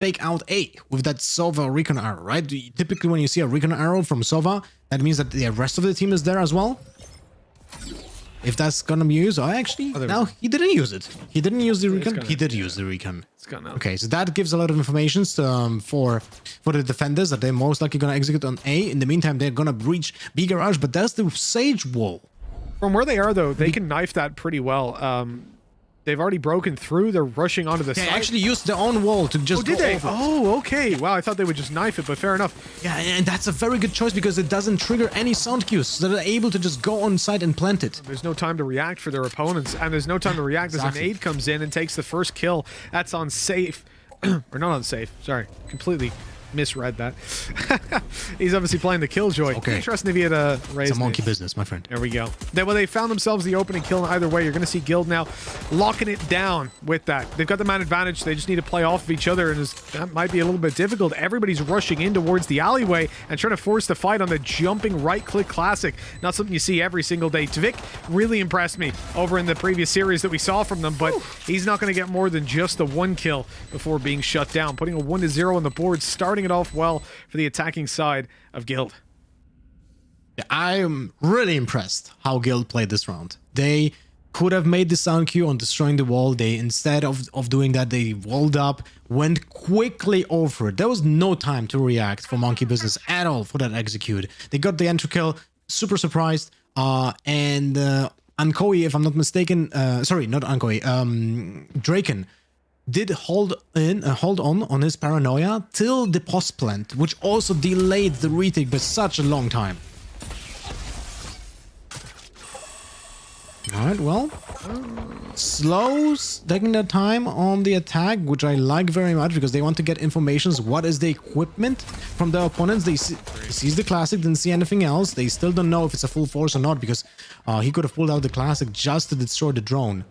fake out A with that Sova recon arrow, right? Typically when you see a recon arrow from Sova, that means that the rest of the team is there as well. If that's gonna be used, no, he didn't use it. He didn't use the recon. He did use the recon. It's gonna. Okay, so that gives a lot of information for the defenders that they're most likely gonna execute on A. In the meantime, they're gonna breach B garage, but that's the sage wall. From where they are, though, they can knife that pretty well. They've already broken through. They're rushing onto the side. They actually used their own wall to just go over. Oh, okay. Wow, I thought they would just knife it, but fair enough. Yeah, and that's a very good choice because it doesn't trigger any sound cues. So they're able to just go on site and plant it. There's no time to react for their opponents, and there's no time to react as an aid comes in and takes the first kill. That's on safe. Or not on safe. Sorry. Completely misread that. He's obviously playing the Killjoy. Okay. Interesting if he had raised It's a monkey business, my friend. There we go. Then when they found themselves the opening kill in either way, you're going to see Guild now locking it down with that. They've got the man advantage. They just need to play off of each other, and that might be a little bit difficult. Everybody's rushing in towards the alleyway and trying to force the fight on the jumping right-click classic. Not something you see every single day. dephh really impressed me over in the previous series that we saw from them, but he's not going to get more than just the one kill before being shut down. Putting a 1-0 on the board, starting it off well for the attacking side of Guild. Yeah, I am really impressed how Guild played this round. They could have made the sound cue on destroying the wall. They, instead of doing that, they walled up, went quickly over it. There was no time to react for Monkey Business at all for that execute. They got the entry kill, super surprised, and Ankoi, if I'm not mistaken, sorry, not Ankoi, Draken did hold on his paranoia till the post plant, which also delayed the retake by such a long time. Alright, well, slows taking their time on the attack, which I like very much because they want to get informations. What is the equipment from their opponents? They sees the classic, didn't see anything else. They still don't know if it's a full force or not because he could have pulled out the classic just to destroy the drone.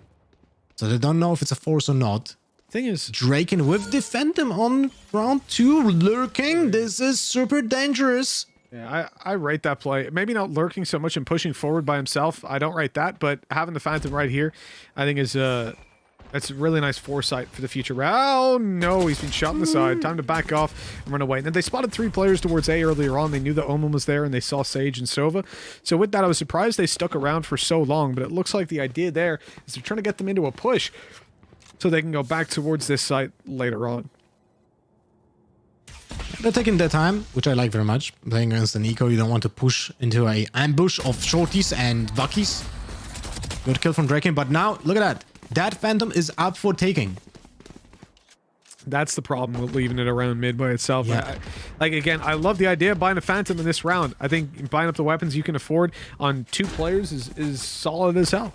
So they don't know if it's a force or not. Thing is, Draken with the Phantom on round 2 lurking. This is super dangerous. Yeah, I rate that play. Maybe not lurking so much and pushing forward by himself. I don't rate that, but having the Phantom right here, I think is that's really nice foresight for the future. Oh no, he's been shot in the side. Time to back off and run away. And then they spotted 3 players towards A earlier on. They knew that Omen was there and they saw Sage and Sova. So with that, I was surprised they stuck around for so long, but it looks like the idea there is they're trying to get them into a push so they can go back towards this site later on. They're taking their time, which I like very much. Playing against an eco, you don't want to push into a ambush of shorties and buckies. Good kill from Draken, but now, look at that. That Phantom is up for taking. That's the problem with leaving it around mid by itself. Yeah. Like, again, I love the idea of buying a Phantom in this round. I think buying up the weapons you can afford on 2 players is solid as hell.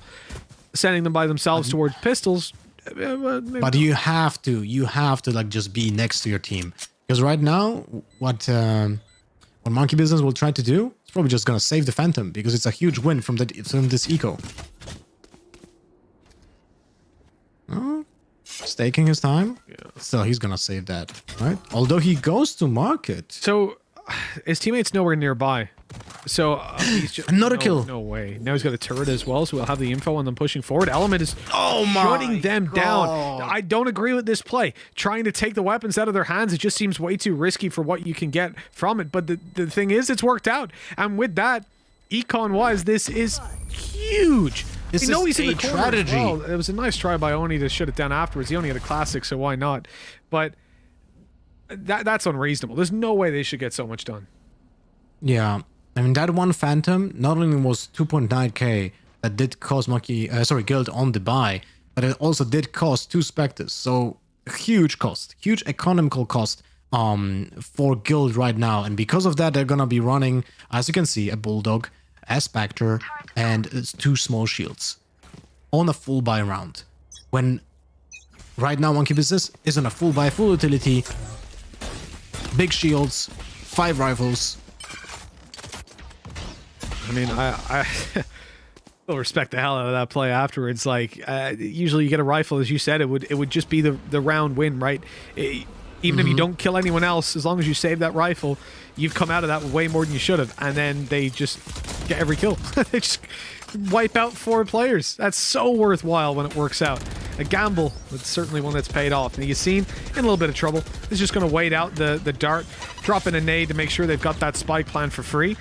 Sending them by themselves towards pistols... But you have to like just be next to your team. Because right now, what Monkey Business will try to do, it's probably just gonna save the Phantom because it's a huge win from this eco. Oh, staking his time. Yeah. Still, he's gonna save that, right? Although he goes to market. So his teammate's nowhere nearby. So he's just, another kill. No way. Now he's got a turret as well, so we'll have the info on them pushing forward. Element is shutting them down. I don't agree with this play. Trying to take the weapons out of their hands, it just seems way too risky for what you can get from it. But the thing is, it's worked out. And with that, econ-wise, this is huge. This is a strategy. Well. It was a nice try by Oni to shut it down afterwards. He only had a classic, so why not? But that's unreasonable. There's no way they should get so much done. Yeah. I mean, that one Phantom not only was 2.9k that did cost Guild on the buy, but it also did cost 2 Spectres. So huge cost, huge economical cost for Guild right now. And because of that, they're gonna be running, as you can see, a Bulldog, a Spectre, and 2 small shields on a full buy round. When right now Monkey Business is on a full buy, full utility, big shields, 5 rifles. I mean, I will respect the hell out of that play afterwards. Like, usually you get a rifle, as you said, it would just be the round win, right? Even if you don't kill anyone else, as long as you save that rifle, you've come out of that way more than you should have. And then they just get every kill. They just wipe out 4 players. That's so worthwhile when it works out. A gamble, but certainly one that's paid off. And Yasin in a little bit of trouble. He's just going to wait out the dart, drop in a nade to make sure they've got that spike plan for free.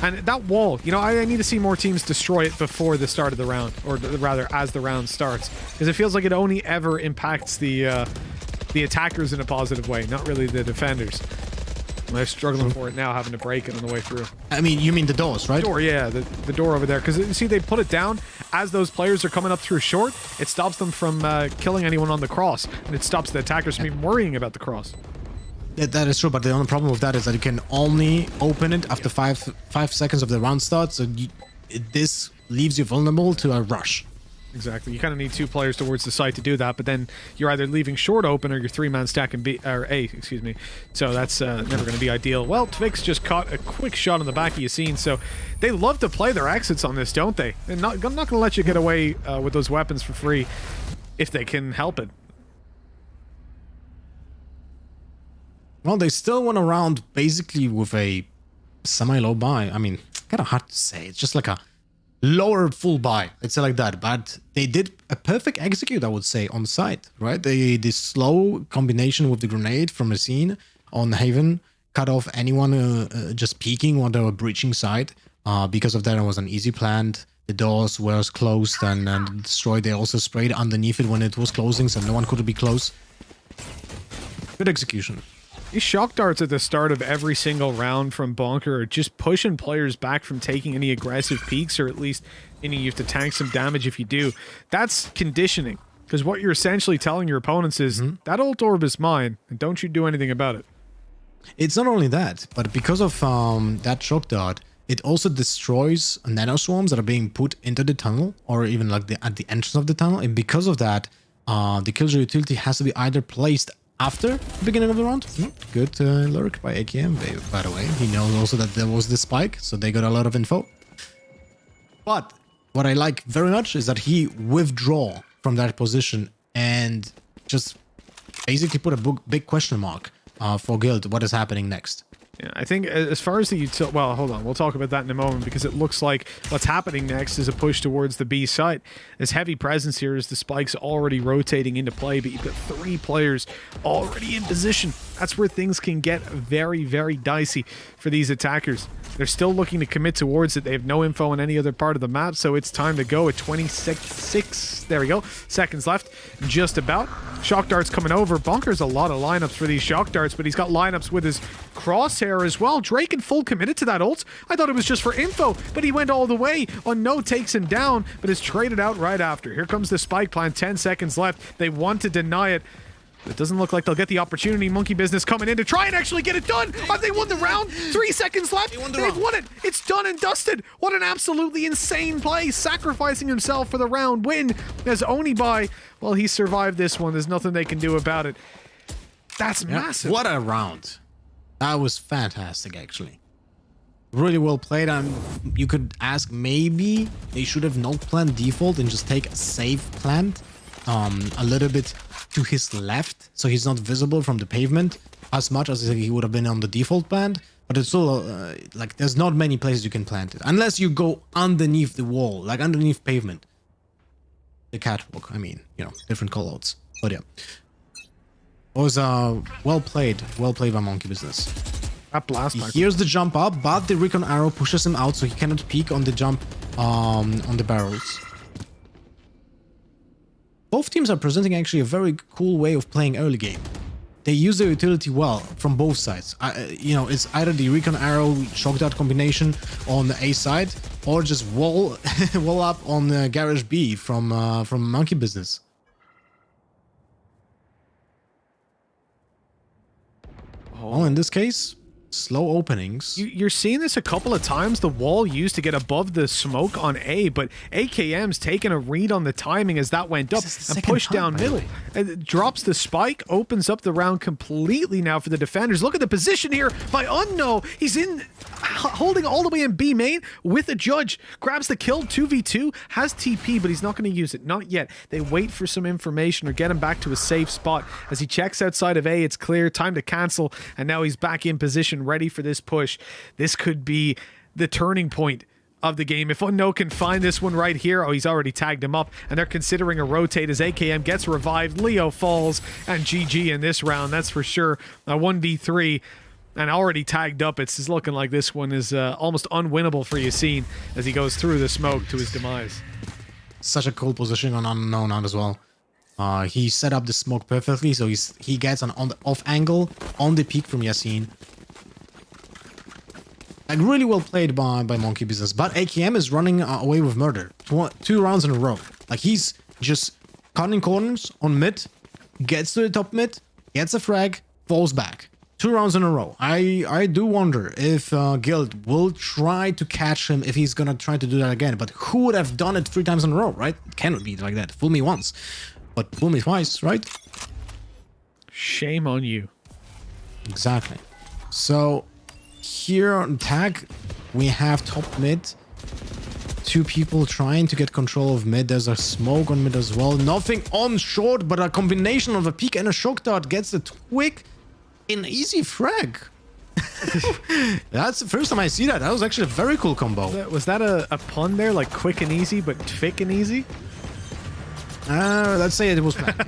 And that wall, you know, I need to see more teams destroy it before the start of the round, or rather as the round starts, because it feels like it only ever impacts the attackers in a positive way, not really the defenders. They're struggling for it now, having to break it on the way through. I mean, you mean the doors, right? Door, yeah, the door over there. Because you see, they put it down as those players are coming up through short. It stops them from killing anyone on the cross, and it stops the attackers from even worrying about the cross. That is true, but the only problem with that is that you can only open it after five seconds of the round start, so this leaves you vulnerable to a rush. Exactly. You kind of need two players towards the site to do that, but then you're either leaving short open or you're three-man stacking B or A, excuse me. So that's never going to be ideal. Well, Twix just caught a quick shot on the back of Yasin, so they love to play their exits on this, don't they? I'm not going to let you get away with those weapons for free if they can help it. Well, they still went around basically with a semi-low buy. I mean, kind of hard to say. It's just like a lower full buy, let's say like that. But they did a perfect execute, I would say, on site, right? The slow combination with the grenade from the scene on Haven cut off anyone just peeking when they were breaching site. Because of that, it was an easy plant. The doors were closed and destroyed. They also sprayed underneath it when it was closing, so no one could be close. Good execution. These shock darts at the start of every single round from Bonker are just pushing players back from taking any aggressive peeks, or at least you have to tank some damage if you do. That's conditioning, because what you're essentially telling your opponents is, that ult orb is mine, and don't you do anything about it. It's not only that, but because of that shock dart, it also destroys nano swarms that are being put into the tunnel, or even like at the entrance of the tunnel, and because of that, the killjoy utility has to be either placed after the beginning of the round. Good lurk by AKM, by the way. He knows also that there was the spike, so they got a lot of info. But what I like very much is that he withdraw from that position and just basically put a big question mark for Guild. What is happening next? Yeah, I think as far as the utility... Well, hold on. We'll talk about that in a moment, because it looks like what's happening next is a push towards the B site. There's heavy presence here as the spike's already rotating into play, but you've got 3 players already in position. That's where things can get very, very dicey for these attackers. They're still looking to commit towards it. They have no info on any other part of the map, so it's time to go at 26 there we go, seconds left, just about. Shock darts coming over. Bonker's a lot of lineups for these shock darts, but he's got lineups with his crosshair as well. Drake in full committed to that ult. I thought it was just for info, but he went all the way on no takes him down, but is traded out right after. Here comes the spike plan, 10 seconds left. They want to deny it. It doesn't look like they'll get the opportunity. Monkey Business coming in to try and actually get it done. Have they won the round? 3 seconds left. They've won it. It's done and dusted. What an absolutely insane play. Sacrificing himself for the round win as Onibai. Well, he survived this one. There's nothing they can do about it. That's massive. What a round. That was fantastic, actually. Really well played. You could ask, maybe they should have no plant default and just take a safe plant a little bit to his left, so he's not visible from the pavement as much as he would have been on the default plant. But it's still like there's not many places you can plant it unless you go underneath the wall, like underneath pavement, the catwalk. I mean, you know, different callouts. But yeah, it was well played by Monkey Business. That blast. Here's the jump up, but the recon arrow pushes him out, so he cannot peek on the jump on the barrels. Both teams are presenting actually a very cool way of playing early game. They use the utility well from both sides. You know, it's either the recon arrow shock dart combination on the A side, or just wall up on garage B from Monkey Business. Well, in this case, slow openings. You're seeing this a couple of times, the wall used to get above the smoke on A, but AKM's taking a read on the timing as that went up and pushed down middle. It drops the spike, opens up the round completely now for the defenders. Look at the position here by Unno. He's in, holding all the way in B main with a judge. Grabs the kill, 2v2, has TP, but he's not going to use it. Not yet. They wait for some information or get him back to a safe spot. As he checks outside of A, it's clear, time to cancel, and now he's back in position, ready for this push. This could be the turning point of the game. If Unknown can find this one right here, oh, he's already tagged him up, and they're considering a rotate as AKM gets revived. Leo falls, and GG in this round, that's for sure. A 1v3, and already tagged up. It's looking like this one is almost unwinnable for Yassine as he goes through the smoke to his demise. Such a cool position on Unknown out as well. He set up the smoke perfectly, so he gets an on the off angle on the peak from Yassine. Like, really well played by Monkey Business, but AKM is running away with murder. 2 rounds in a row. Like, he's just cutting corners on mid, gets to the top mid, gets a frag, falls back. 2 rounds in a row. I do wonder if Guild will try to catch him if he's gonna try to do that again. But who would have done it 3 times in a row, right? It cannot be like that. Fool me once, but fool me twice, right? Shame on you. Exactly. So here on tag, we have top mid. 2 people trying to get control of mid. There's a smoke on mid as well. Nothing on short, but a combination of a peek and a shock dart gets a twig. An easy frag. That's the first time I see that. That was actually a very cool combo. Was that a pun there? Like quick and easy, but thick and easy? Let's say it was planned.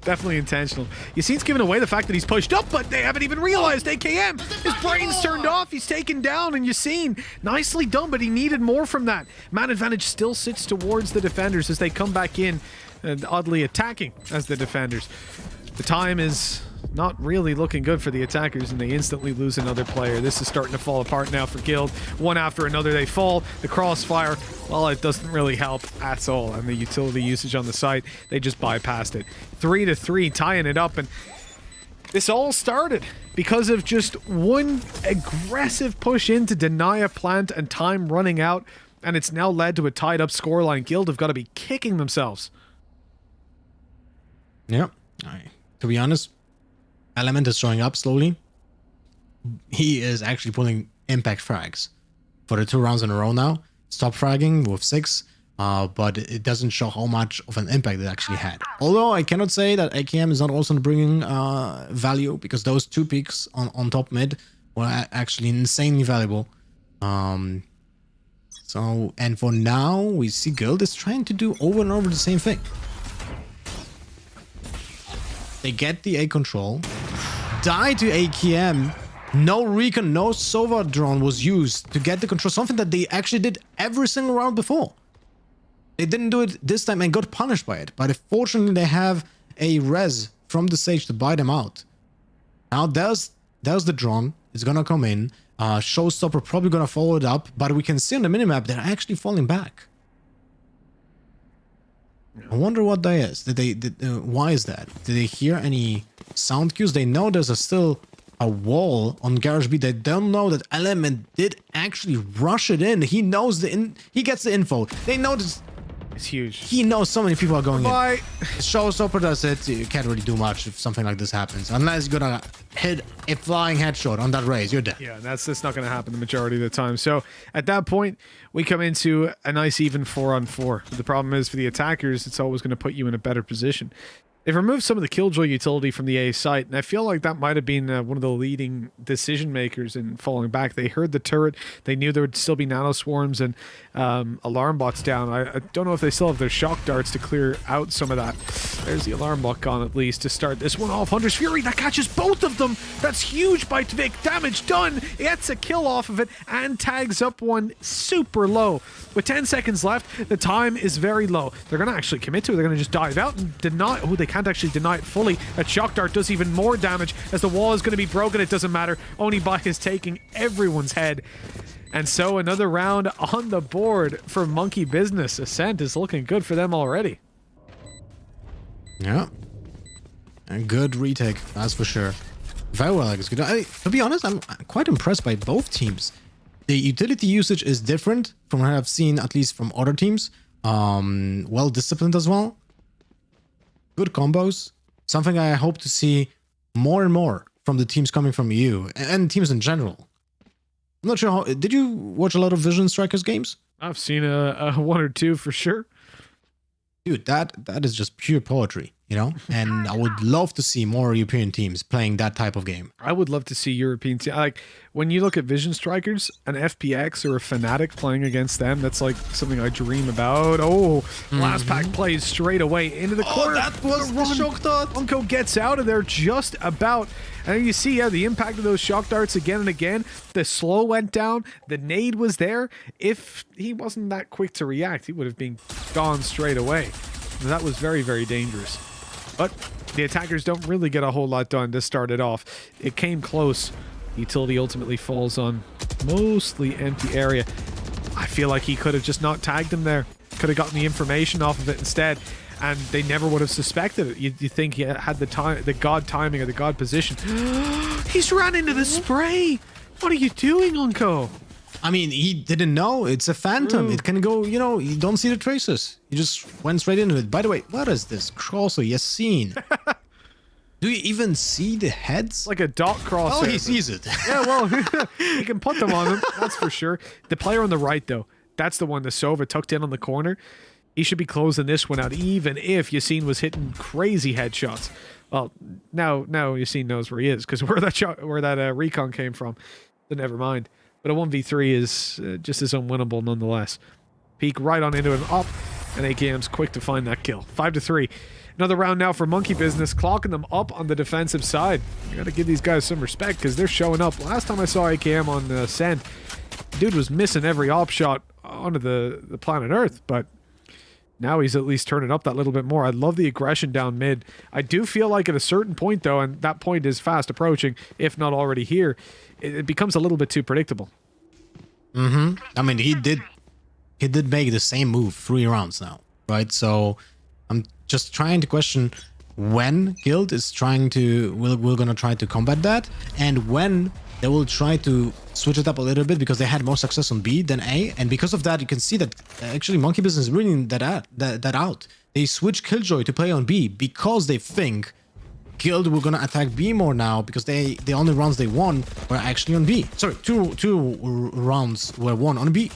Definitely intentional. Yassine's giving away the fact that he's pushed up, but they haven't even realized AKM. His brain's turned off. He's taken down, and Yassine, nicely done, but he needed more from that. Man advantage still sits towards the defenders as they come back in, oddly attacking as the defenders. The time is not really looking good for the attackers, and they instantly lose another player. This is starting to fall apart now for Guild. One after another they fall. The crossfire, well, it doesn't really help at all, and the utility usage on the site, they just bypassed it. 3-3, tying it up, and this all started because of just one aggressive push in to deny a plant and time running out, and it's now led to a tied up scoreline. Guild have got to be kicking themselves. Yep. To be honest, Element is showing up slowly. He is actually pulling impact frags for the 2 rounds in a row now. Stop fragging with 6, but it doesn't show how much of an impact it actually had. Although I cannot say that AKM is not also bringing value, because those 2 peaks on top mid were actually insanely valuable. And for now, we see Guild is trying to do over and over the same thing. They get the A control, die to AKM, no recon, no Sova drone was used to get the control, something that they actually did every single round before. They didn't do it this time and got punished by it, but fortunately they have a res from the stage to buy them out. Now there's the drone, it's gonna come in, Showstopper probably gonna follow it up, but we can see on the minimap they're actually falling back. I wonder what that is. Why is that? Did they hear any sound cues? They know there's still a wall on Garage B. They don't know that Element did actually rush it in. He knows he gets the info. They know this. It's huge. He knows so many people are going Bye. in. Showstopper does it. You can't really do much if something like this happens. Unless you're gonna hit a flying headshot on that raise, you're dead. Yeah, that's not going to happen the majority of the time. So at that point, we come into a nice even 4-on-4. The problem is for the attackers, it's always going to put you in a better position. They've removed some of the Killjoy utility from the A site, and I feel like that might have been one of the leading decision makers in falling back. They heard the turret, they knew there would still be nano swarms and alarm bots down. I don't know if they still have their shock darts to clear out some of that. There's the alarm bot gone at least to start this one off. Hunter's Fury, that catches both of them. That's huge by Tvik. Damage done. Gets a kill off of it and tags up one super low. With 10 seconds left, the time is very low. They're going to actually commit to it. They're going to just dive out and deny. Oh, they can't actually deny it fully. That shock dart does even more damage as the wall is going to be broken. It doesn't matter. Onibot is taking everyone's head. And so another round on the board for Monkey Business. Ascent is looking good for them already. Yeah. A good retake, that's for sure. Very well executed. To be honest, I'm quite impressed by both teams. The utility usage is different from what I've seen, at least from other teams. Well disciplined as well. Good combos. Something I hope to see more and more from the teams coming from EU and teams in general. I'm not sure how. Did you watch a lot of Vision Strikers games? I've seen a 1 or 2 for sure. Dude, that is just pure poetry. you know, and I would love to see more European teams playing that type of game. I would love to see European teams. Like, when you look at Vision Strikers, an FPX or a Fnatic playing against them, that's like something I dream about. Oh, last pack plays straight away into the corner. That was the shock dart. Unko gets out of there just about. And you see, yeah, the impact of those shock darts again and again. The slow went down. The nade was there. If he wasn't that quick to react, he would have been gone straight away. That was very, very dangerous. But the attackers don't really get a whole lot done to start it off. It came close. Utility ultimately falls on mostly empty area. I feel like he could have just not tagged him there. Could have gotten the information off of it instead, and they never would have suspected it. You think he had the god timing or the god position. He's run into the spray. What are you doing, Unko? I mean, he didn't know. It's a phantom. It can go, you know, you don't see the traces. You just went straight into it. By the way, what is this? Crosser, yes, seen. Do you even see the heads? Like a dot crosser. Oh, he sees it. Yeah, well, he can put them on him. That's for sure. The player on the right, though, that's the one, the Sova tucked in on the corner. He should be closing this one out, even if Yassine was hitting crazy headshots. Well, now Yassine knows where he is, because where that recon came from. But never mind. But a 1v3 is just as unwinnable nonetheless. Peek right on into him, up, and AKM's quick to find that kill. 5-3. Another round now for Monkey Business, clocking them up on the defensive side. You gotta give these guys some respect, because they're showing up. Last time I saw AKM on Send, dude was missing every op shot onto the planet Earth, but now he's at least turning up that little bit more. I love the aggression down mid. I do feel like at a certain point, though, and that point is fast approaching, if not already here, it becomes a little bit too predictable. I mean, he did make the same move 3 rounds now, right? So I'm just trying to question when Guild is trying to, we're gonna try to combat that, and when they will try to switch it up a little bit, because they had more success on B than A, and because of that, you can see that actually Monkey Business is reading that out. They switch Killjoy to play on B because they think Guild were gonna attack B more now, because the only rounds they won were actually on B. Sorry, two rounds were won on B.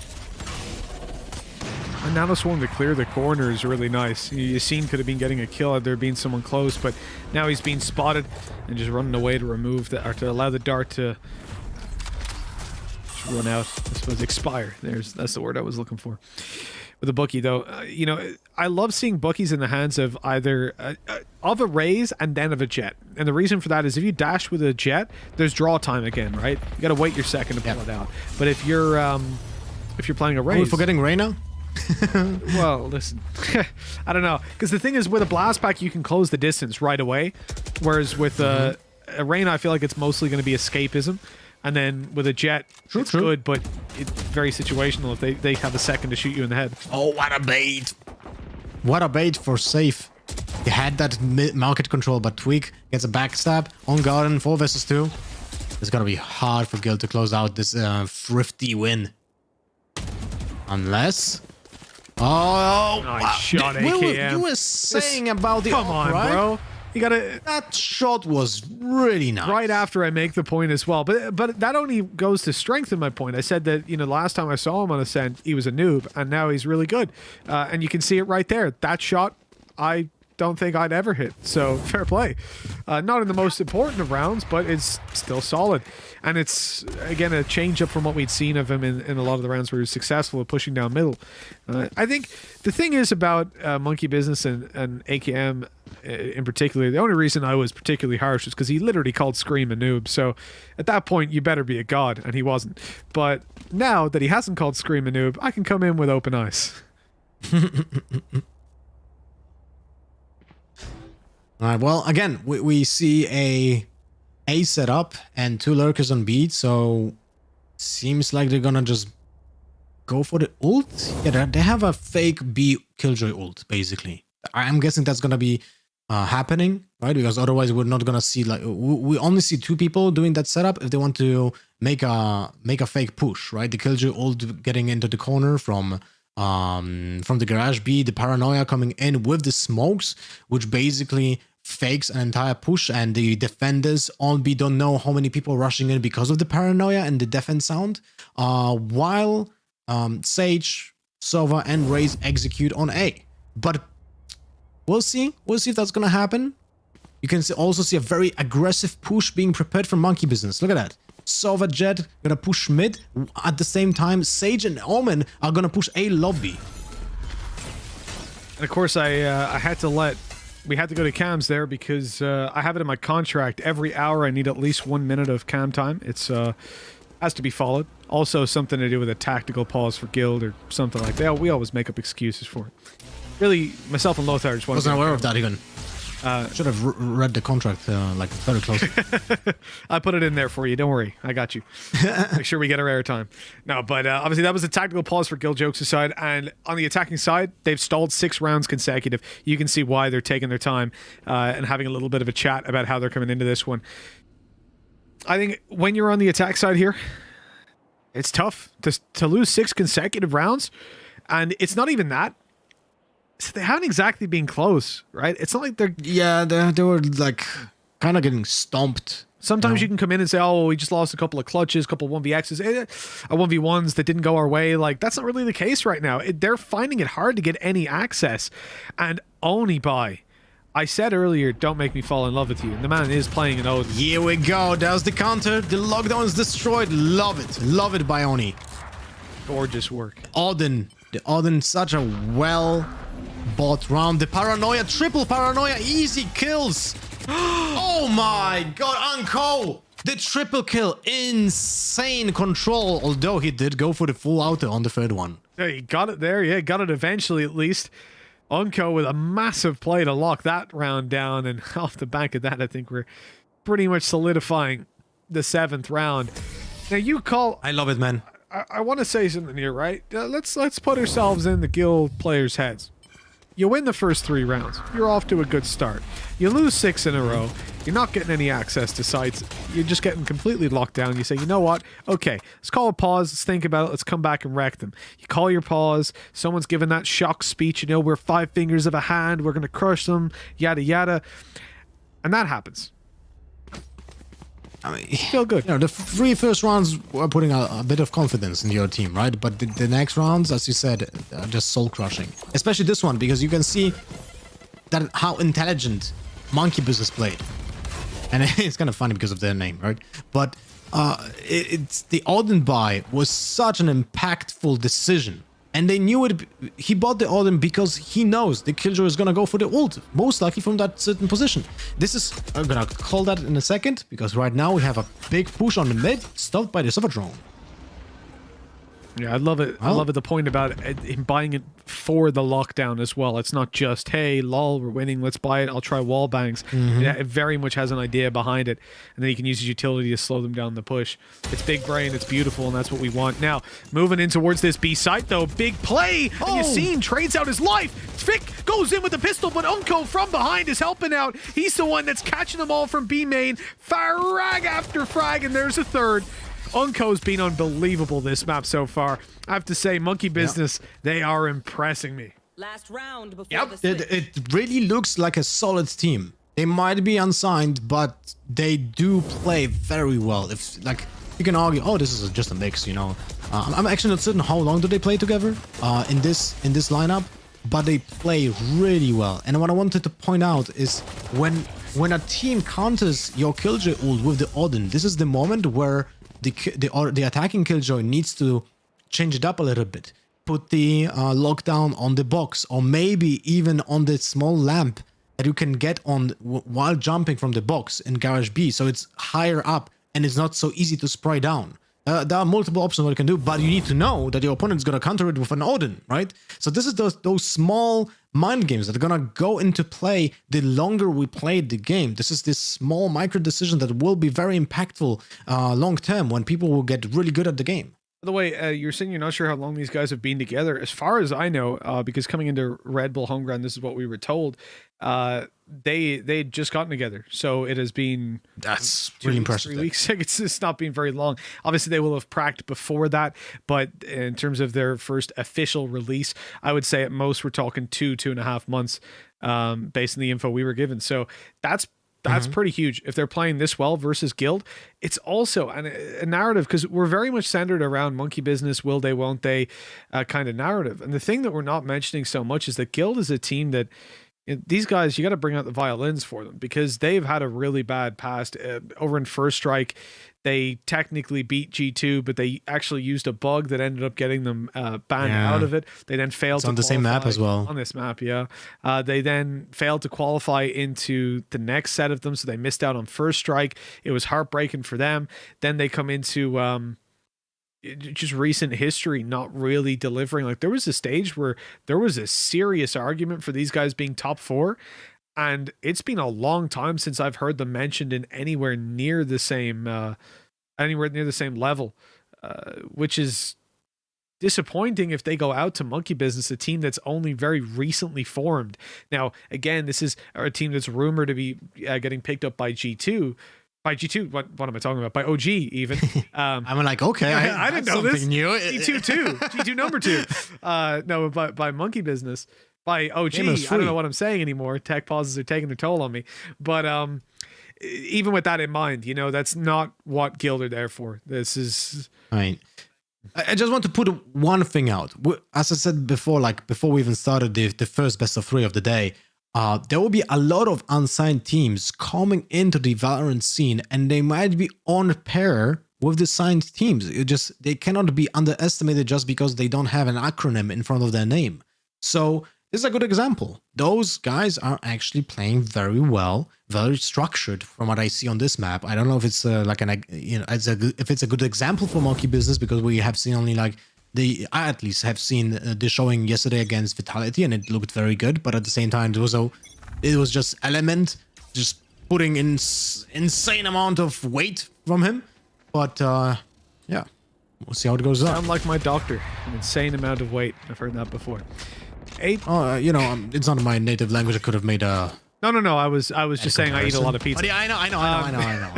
And now this one to clear the corner is really nice. Yassine could have been getting a kill had there been someone close, but now he's being spotted and just running away to remove the, or to allow the dart to run out. I suppose expire. That's the word I was looking for. With a bookie, though, you know, I love seeing bookies in the hands of either of a raise and then of a jet. And the reason for that is if you dash with a jet, there's draw time again, right? You got to wait your second to pull it out. But if you're playing a raise, are we forgetting Reyna? Well, listen, I don't know, because the thing is, with a blast pack you can close the distance right away, whereas with a Reyna I feel like it's mostly going to be escapism, and then with a jet it's good, but it's very situational if they have a second to shoot you in the head. Oh, what a bait! What a bait for safe. He had that market control, but Tweak gets a backstab on Garden 4 versus 2. It's gonna be hard for Guild to close out this thrifty win, unless. Oh, nice shot, AKM. You were saying about the come on, right? bro. You gotta. That shot was really nice. Right after I make the point as well, but that only goes to strengthen my point. I said that, you know, last time I saw him on Ascent, he was a noob, and now he's really good, and you can see it right there. That shot, I don't think I'd ever hit. So fair play. Not in the most important of rounds, but it's still solid. And it's, again, a change up from what we'd seen of him in a lot of the rounds where he was successful at pushing down middle. I think the thing is about Monkey Business and AKM in particular, the only reason I was particularly harsh was because he literally called Scream a noob. So at that point, you better be a god, and he wasn't. But now that he hasn't called Scream a noob, I can come in with open eyes. All right, well, again, we see a setup and 2 lurkers on B, so seems like they're gonna just go for the ult. Yeah, they have a fake B Killjoy ult, basically. I'm guessing that's gonna be happening, right? Because otherwise we're not gonna see, like, we only see 2 people doing that setup if they want to make a fake push, right? The Killjoy ult getting into the corner from the garage B, the paranoia coming in with the smokes, which basically fakes an entire push, and the defenders on B don't know how many people rushing in because of the paranoia and the defense sound, while Sage, Sova, and Raze execute on A. But We'll see. We'll see if that's going to happen. You can also see a very aggressive push being prepared from Monkey Business. Look at that. Sova Jet gonna push mid. At the same time, Sage and Omen are gonna push A lobby. And of course, we had to go to cams there because I have it in my contract. Every hour I need at least 1 minute of cam time. It's has to be followed. Also something to do with a tactical pause for guild or something like that. We always make up excuses for it. Really, myself and Lothar just wasn't aware of that even. Should have read the contract like very closely. I put it in there for you. Don't worry. I got you. Make sure we get our airtime. No, but obviously that was a tactical pause for guild, jokes aside. And on the attacking side, they've stalled 6 rounds consecutive. You can see why they're taking their time and having a little bit of a chat about how they're coming into this one. I think when you're on the attack side here, it's tough to lose 6 consecutive rounds. And it's not even that. So they haven't exactly been close, right? It's not like they're... Yeah, they were like kind of getting stomped. Sometimes you can come in and say, oh, we just lost a couple of clutches, a couple of 1vx's, 1v1s that didn't go our way. Like, that's not really the case right now. They're finding it hard to get any access. And only by... I said earlier, don't make me fall in love with you. And the man is playing an Odin. Here we go. There's the counter. The lockdown is destroyed. Love it. Love it by Oni. Gorgeous work. Odin. The Odin, such a well-bought round. The paranoia, triple paranoia, easy kills. Oh my god, Unco! The triple kill, insane control. Although he did go for the full auto on the third one. Yeah, he got it there. Yeah, got it eventually at least. Unco with a massive play to lock that round down. And off the back of that, I think we're pretty much solidifying the 7th round. Now you call... I love it, man. I want to say something here, right? Let's put ourselves in the guild players' heads. You win the first 3 rounds. You're off to a good start. You lose 6 in a row. You're not getting any access to sites. You're just getting completely locked down. You say, you know what? Okay, let's call a pause. Let's think about it. Let's come back and wreck them. You call your pause. Someone's giving that shock speech. You know, we're 5 fingers of a hand. We're going to crush them. Yada, yada. And that happens. I mean, feel good. You know, the 3 first rounds were putting a bit of confidence in your team, right? But the next rounds, as you said, are just soul crushing. Especially this one, because you can see that how intelligent Monkey Business played. And it's kind of funny because of their name, right? But it's the Odin buy was such an impactful decision. And they knew it. He bought the Odin because he knows the Killjoy is gonna go for the ult, most likely from that certain position. This is, I'm gonna call that in a second, because right now we have a big push on the mid, stopped by the Suffer Drone. Yeah, I love it. I love it. The point about him buying it for the lockdown as well. It's not just, hey, lol, we're winning, let's buy it, I'll try wall bangs. It very much has an idea behind it, and then he can use his utility to slow them down the push. It's big brain, it's beautiful, and that's what we want. Now, moving in towards this B site, though, big play, and Yassine trades out his life. Fick goes in with the pistol, but Unco from behind is helping out. He's the one that's catching them all from B main. Frag after frag, and there's a third. Unco's been unbelievable this map so far. I have to say, Monkey Business, they are impressing me. Last round before the switch. It really looks like a solid team. They might be unsigned, but they do play very well. If like you can argue, oh, this is just a mix, you know. I'm actually not certain how long do they play together in this lineup, but they play really well. And what I wanted to point out is when a team counters your Killjoy ult with the Odin, this is the moment where the attacking Killjoy needs to change it up a little bit. Put the lockdown on the box, or maybe even on the small lamp that you can get on while jumping from the box in Garage B, so it's higher up and it's not so easy to spray down. There are multiple options what you can do, but you need to know that your opponent is going to counter it with an Odin, right? So this is those small mind games that are going to go into play the longer we play the game. This is this small micro decision that will be very impactful long term when people will get really good at the game. By the way, you're saying you're not sure how long these guys have been together. As far as I know, because coming into Red Bull Homeground, this is what we were told. They'd just gotten together, so it has been really impressive. 3 weeks. It's not been very long. Obviously, they will have practiced before that, but in terms of their first official release, I would say at most we're talking 2.5 months, based on the info we were given. So that's pretty huge. If they're playing this well versus Guild, it's also a narrative, because we're very much centered around Monkey Business, will they, won't they kind of narrative. And the thing that we're not mentioning so much is that Guild is a team that These guys, you got to bring out the violins for them because they've had a really bad past. Over in First Strike, they technically beat G2, but they actually used a bug that ended up getting them banned out of it. They then failed to on the same map as well. On this map, yeah. They then failed to qualify into the next set of them, so they missed out on First Strike. It was heartbreaking for them. Then they come into just recent history not really delivering. Like there was a stage where there was a serious argument for these guys being top 4, and it's been a long time since I've heard them mentioned in anywhere near the same level, which is disappointing if they go out to Monkey Business, a team that's only very recently formed. Now again, this is a team that's rumored to be getting picked up by G2. By G2, what am I talking about? By OG, even. I'm like, okay, I didn't know this. New. G2 too. G2 number 2. No, by Monkey Business. By OG, I don't know what I'm saying anymore. Tech pauses are taking their toll on me. But even with that in mind, you know, that's not what Guild are there for. This is... Right. I just want to put one thing out. As I said before, like before we even started the first best of 3 of the day, there will be a lot of unsigned teams coming into the Valorant scene, and they might be on pair with the signed teams. They cannot be underestimated just because they don't have an acronym in front of their name. So this is a good example. Those guys are actually playing very well, very structured from what I see on this map. I don't know if it's if it's a good example for Monkey Business, because we have seen only like I at least have seen the showing yesterday against Vitality, and it looked very good. But at the same time, it was just Element just putting in insane amount of weight from him. But yeah, we'll see how it goes up. Sound like my doctor, an insane amount of weight. I've heard that before. 8. Oh, you know, it's not my native language. I could have made a. No. I was just saying I eat a lot of pizza. Oh, yeah, I know.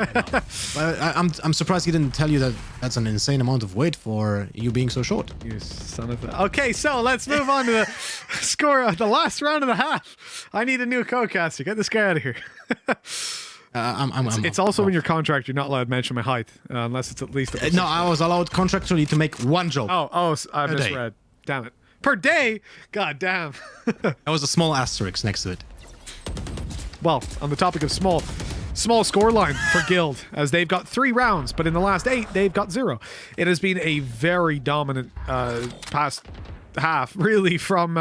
But I'm surprised he didn't tell you that that's an insane amount of weight for you being so short. You son of a... Okay, so let's move on to the score of the last round of the half. I need a new co-caster. Get this guy out of here. It's also in your contract. You're not allowed to mention my height unless it's at least... No, I was allowed contractually to make one joke. Oh, I misread. Damn it. Per day? God damn. That was a small asterisk next to it. Well, on the topic of small scoreline for Guild, as they've got 3 rounds, but in the last 8, they've got 0. It has been a very dominant past half, really, from...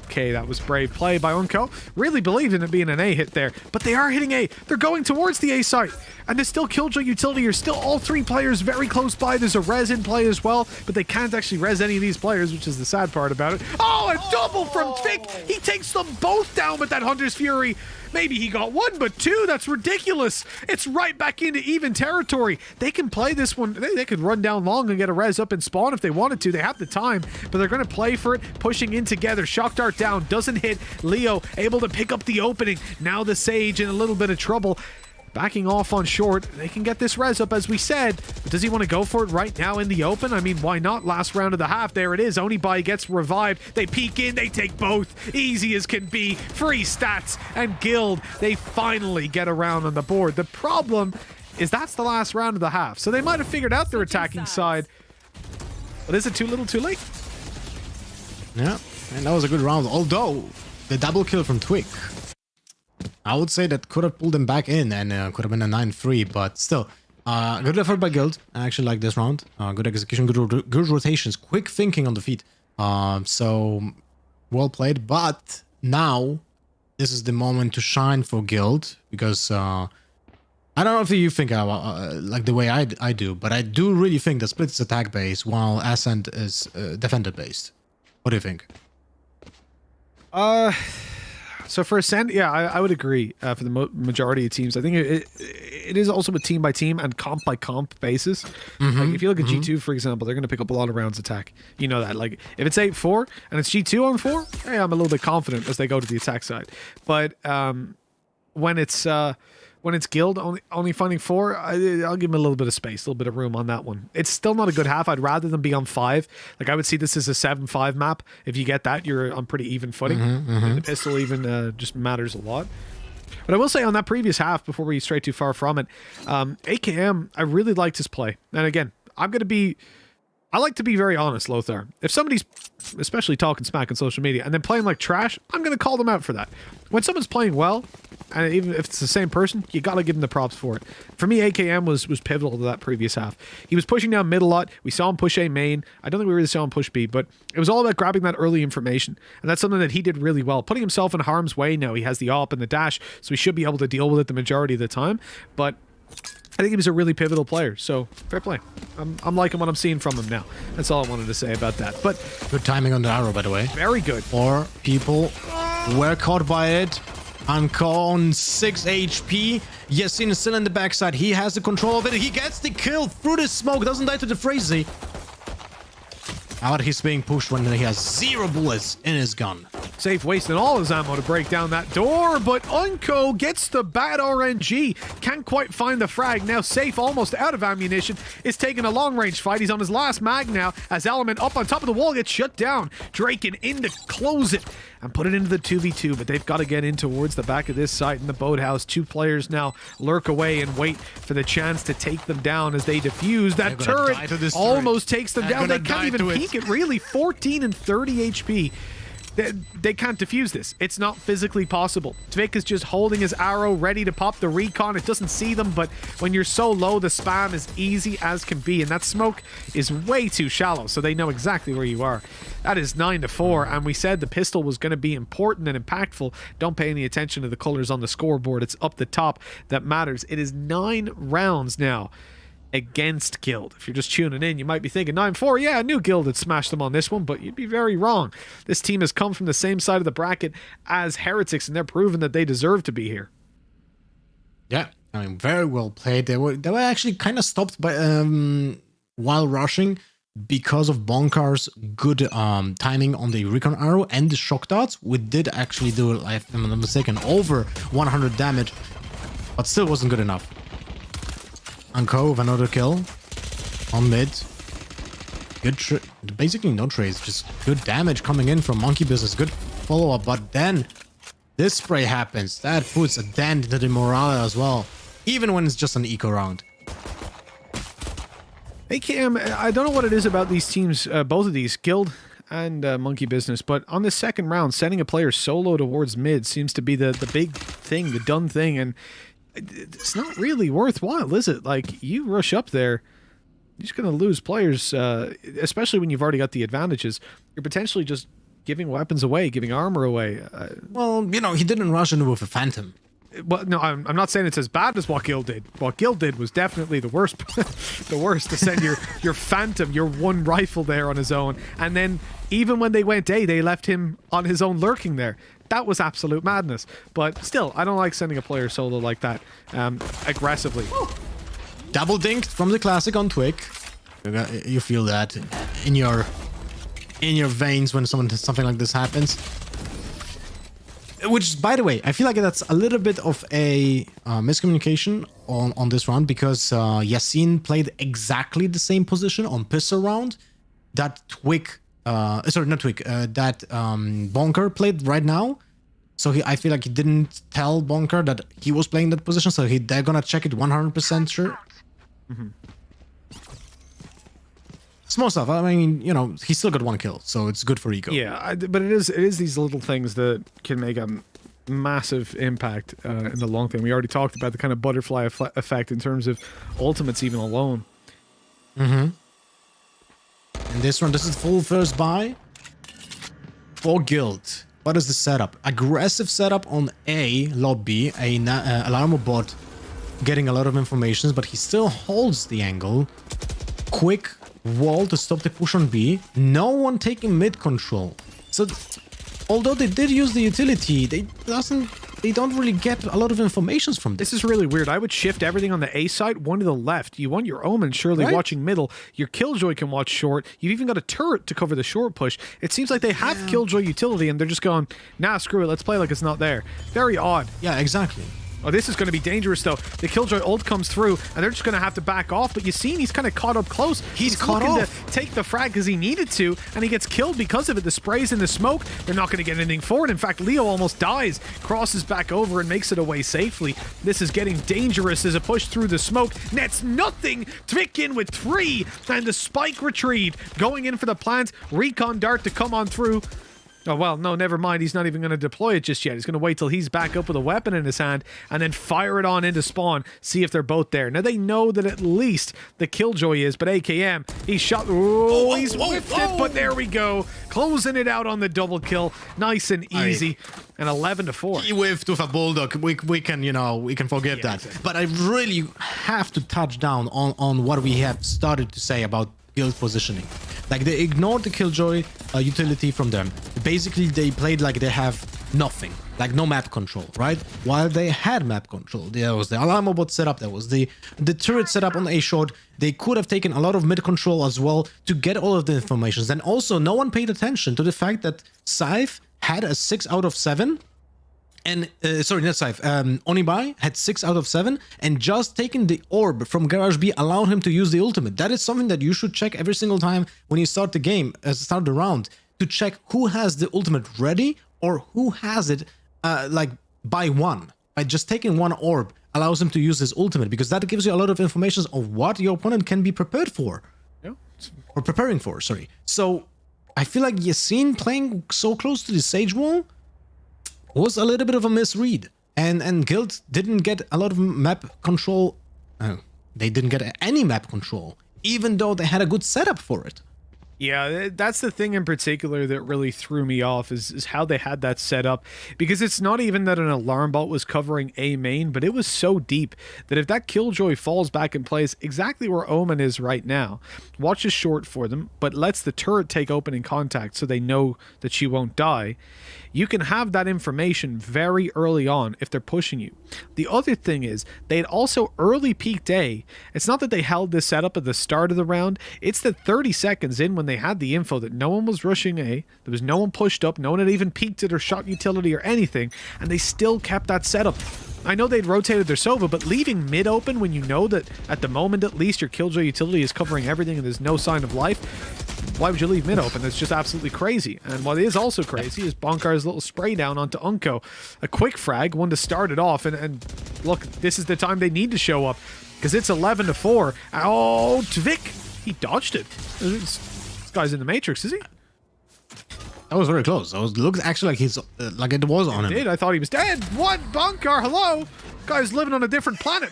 okay, that was brave play by Unco. Really believed in it being an A hit there, but they are hitting A. They're going towards the A site, and there's still Killjoy Utility. You're still all 3 players very close by. There's a res in play as well, but they can't actually res any of these players, which is the sad part about it. Oh, a double from Vic! He takes them both down with that Hunter's Fury. Maybe he got 1, but 2. That's ridiculous. It's right back into even territory. They can play this one. They could run down long and get a res up and spawn if they wanted to. They have the time, but they're going to play for it, pushing in together. Shock Dart down, doesn't hit. Leo able to pick up the opening. Now the Sage in a little bit of trouble. Backing off on short. They can get this res up, as we said. But does he want to go for it right now in the open? I mean, why not? Last round of the half. There it is. Onibai gets revived. They peek in. They take both. Easy as can be. Free stats. And Guild, they finally get around on the board. The problem is that's the last round of the half. So they might have figured out their attacking side. But is it too little too late? Yeah, and that was a good round. Although, the double kill from Twig, I would say that could have pulled them back in and could have been a 9-3, but still, good effort by Guild. I actually like this round. Good execution, good rotations, quick thinking on the feet. So, well played. But now, this is the moment to shine for Guild, because I don't know if you think like the way I do, but I do really think that Split is attack-based while Ascent is defender-based. What do you think? So for Ascent, yeah, I would agree for the majority of teams. I think it is also a team by team and comp by comp basis. Like if you look at G2, for example, they're going to pick up a lot of rounds attack. You know that. Like if it's 8-4 and it's G2 on 4, hey, I'm a little bit confident as they go to the attack side. But when it's Guild only finding 4, I'll give them a little bit of space, a little bit of room on that one. It's still not a good half. I'd rather them be on 5. Like I would see this as a 7-5 map. If you get that, you're on pretty even footing. The pistol even just matters a lot. But I will say on that previous half, before we stray too far from it, AKM, I really liked his play. And again, I'm going to be I like to be very honest, Lothar. If somebody's especially talking smack on social media and then playing like trash, I'm going to call them out for that. When someone's playing well, and even if it's the same person, you got to give them the props for it. For me, AKM was pivotal to that previous half. He was pushing down mid a lot. We saw him push A main. I don't think we really saw him push B, but it was all about grabbing that early information. And that's something that he did really well. Putting himself in harm's way now. He has the AWP and the dash, so he should be able to deal with it the majority of the time. But I think he was a really pivotal player, so fair play. I'm liking what I'm seeing from him now. That's all I wanted to say about that. But good timing on the arrow, by the way. Very good. Or people were caught by it. Anko on 6 HP. Yasin is still in the backside. He has the control of it. He gets the kill through the smoke. Doesn't die to the frenzy. Out he's being pushed when he has 0 bullets in his gun. Safe wasting all his ammo to break down that door, but Unko gets the bad RNG. Can't quite find the frag. Now Safe, almost out of ammunition, is taking a long-range fight. He's on his last mag now, as Element up on top of the wall gets shut down. Draken in to close it and put it into the 2v2, but they've got to get in towards the back of this site in the boathouse. 2 players now lurk away and wait for the chance to take them down as they defuse. That turret almost takes them down. They can't even peek it, really. 14 and 30 HP. They can't defuse this. It's not physically possible. Tvik is just holding his arrow ready to pop the recon. It doesn't see them, but when you're so low, the spam is easy as can be, and that smoke is way too shallow, so they know exactly where you are. That is 9-4, and we said the pistol was going to be important and impactful. Don't pay any attention to the colors on the scoreboard. It's up the top that matters. It is 9 rounds now against Guild. If you're just tuning in, you might be thinking 9-4, yeah, I knew Guild had smashed them on this one, but you'd be very wrong. This team has come from the same side of the bracket as Heretics, and they're proving that they deserve to be here. Yeah, I mean, very well played. They were actually kind of stopped by while rushing because of Bonkar's good timing on the recon arrow and the shock darts. We did actually do, if I'm not mistaken, over 100 damage, but still wasn't good enough. Anko with another kill on mid. Good, basically no trades, just good damage coming in from Monkey Business. Good follow-up, but then this spray happens. That puts a dent into the morale as well, even when it's just an eco round. AKM, I don't know what it is about these teams, both of these, Guild and Monkey Business, but on this second round, sending a player solo towards mid seems to be the big thing, the done thing, and it's not really worthwhile, is it? Like, you rush up there, you're just going to lose players, especially when you've already got the advantages. You're potentially just giving weapons away, giving armor away. Well, you know, he didn't rush into with a Phantom. Well, no, I'm not saying it's as bad as what Guild did. What Guild did was definitely the worst. The worst, to send your Phantom, your one rifle there on his own. And then even when they went A, they left him on his own lurking there. That was absolute madness. But still, I don't like sending a player solo like that aggressively. Double dinked from the classic on Twig. You feel that in your veins when something like this happens. Which, by the way, I feel like that's a little bit of a miscommunication on this round, because Yasin played exactly the same position on pistol round that Bonker played right now. So I feel like he didn't tell Bonker that he was playing that position, so they're gonna check it 100% sure. Mm-hmm. Small stuff. I mean, you know, he still got 1 kill, so it's good for ego. Yeah, but it is these little things that can make a massive impact in the long term. We already talked about the kind of butterfly effect in terms of ultimates even alone. Mm-hmm. In this one, this is full first buy for Guild. What is the setup? Aggressive setup on A, lobby, Alarmo bot getting a lot of information, but he still holds the angle. Quick wall to stop the push on B. No one taking mid control. So although they did use the utility, they don't really get a lot of information from this. This is really weird. I would shift everything on the A side, one to the left. You want your Omen surely watching middle. Your Killjoy can watch short. You've even got a turret to cover the short push. It seems like they have Killjoy utility and they're just going, nah, screw it. Let's play like it's not there. Very odd. Yeah, exactly. Oh, this is going to be dangerous, though. The Killjoy ult comes through, and they're just going to have to back off. But you seen he's kind of caught up close. He's caught looking off. to take the frag because he needed to, and he gets killed because of it. The sprays in the smoke, they're not going to get anything forward. In fact, Leo almost dies, crosses back over, and makes it away safely. This is getting dangerous as a push through the smoke. Nets nothing. Tvick in with 3, and the spike retrieved. Going in for the plant. Recon dart to come on through. Oh, well, no, never mind. He's not even going to deploy it just yet. He's going to wait till he's back up with a weapon in his hand and then fire it on into spawn, see if they're both there. Now, they know that at least the Killjoy is, but AKM, he's shot. Oh, he's whiffed it, but there we go. Closing it out on the double kill. Nice and easy. And 11-4. He whiffed with a bulldog. We can, you know, we can forget that. Exactly. But I really have to touch down on what we have started to say about guild positioning. Like, they ignored the Killjoy utility from them. Basically, they played like they have nothing, like no map control, right? While they had map control, there was the alarm bot setup, there was the turret setup on A short. They could have taken a lot of mid control as well to get all of the information. And also, no one paid attention to the fact that Scythe had a 6 out of 7. And, sorry, not Scythe, Onibai had 6 out of 7, and just taking the orb from Garage B allowed him to use the ultimate. That is something that you should check every single time when you start the game, start the round, to check who has the ultimate ready or who has it, like, by one. By just taking one orb allows him to use his ultimate, because that gives you a lot of information of what your opponent can be prepared for. Yeah. Or preparing for, sorry. So, I feel like Yassine playing so close to the Sage Wall was a little bit of a misread, and Guild didn't get a lot of map control. They didn't get any map control, even though they had a good setup for it. Yeah, that's the thing in particular that really threw me off is how they had that set up, because it's not even that an alarm bot was covering A main, but it was so deep that if that Killjoy falls back in place exactly where Omen is right now, watches short for them, but lets the turret take opening contact so they know that she won't die, you can have that information very early on if they're pushing you. The other thing is, they had also early peaked A. It's not that they held this setup at the start of the round, it's that 30 seconds in when they had the info that no one was rushing A, there was no one pushed up, no one had even peeked it or shot utility or anything, and they still kept that setup. I know they'd rotated their Sova, but leaving mid open when you know that at the moment at least your Killjoy utility is covering everything and there's no sign of life, why would you leave mid open? That's just absolutely crazy. And what is also crazy is Bonkar's little spray down onto Unko. A quick frag, one to start it off, and look, this is the time they need to show up, because it's 11-4. Oh, Tvick, he dodged it. This guy's in the Matrix, is he? That was very close. It looks actually like he's like it was on him. I thought he was dead. What? Bonkar, hello? Guy's living on a different planet.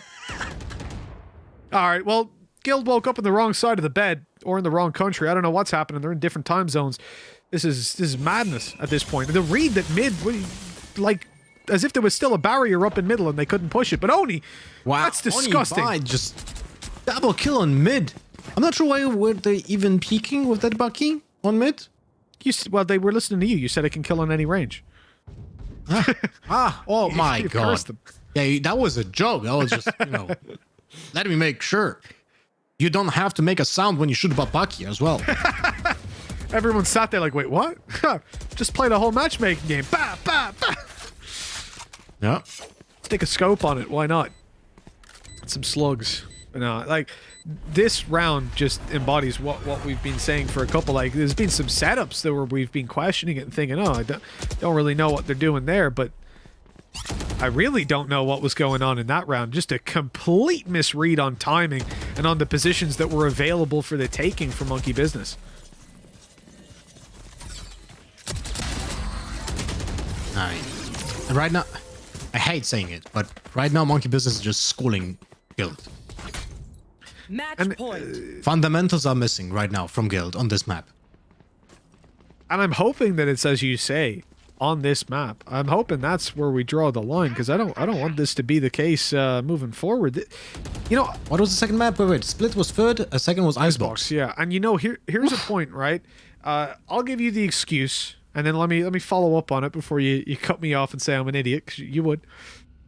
All right, well, Guild woke up on the wrong side of the bed, or in the wrong country. I don't know what's happening. They're in different time zones. This is madness at this point. The read that mid, like, as if there was still a barrier up in middle and they couldn't push it. But Oni, wow, that's disgusting. Oni just double kill on mid. I'm not sure why were they even peeking with that Bucky on mid. Well, they were listening to you. You said it can kill on any range. Oh my god. Them. Yeah, that was a joke. That was just, you know, let me make sure. You don't have to make a sound when you shoot about Bucky as well. Everyone sat there like, wait, what? Just played a whole matchmaking game. Bah, bah, bah. Yeah. Stick a scope on it. Why not? Some slugs. No, like, this round just embodies what we've been saying for a couple. Like, there's been some setups that we've been questioning it and thinking, oh, I don't really know what they're doing there, but I really don't know what was going on in that round. Just a complete misread on timing and on the positions that were available for the taking for Monkey Business. And right now, I hate saying it, but right now Monkey Business is just schooling Guild. Match point. Fundamentals are missing right now from Guild on this map. And I'm hoping that it's as you say on this map. I'm hoping that's where we draw the line, because I don't want this to be the case moving forward. You know, what was the second map? Wait, Split was third. A second was Icebox. Yeah, and you know, here's a point, right? I'll give you the excuse, and then let me follow up on it before you cut me off and say I'm an idiot, because you would,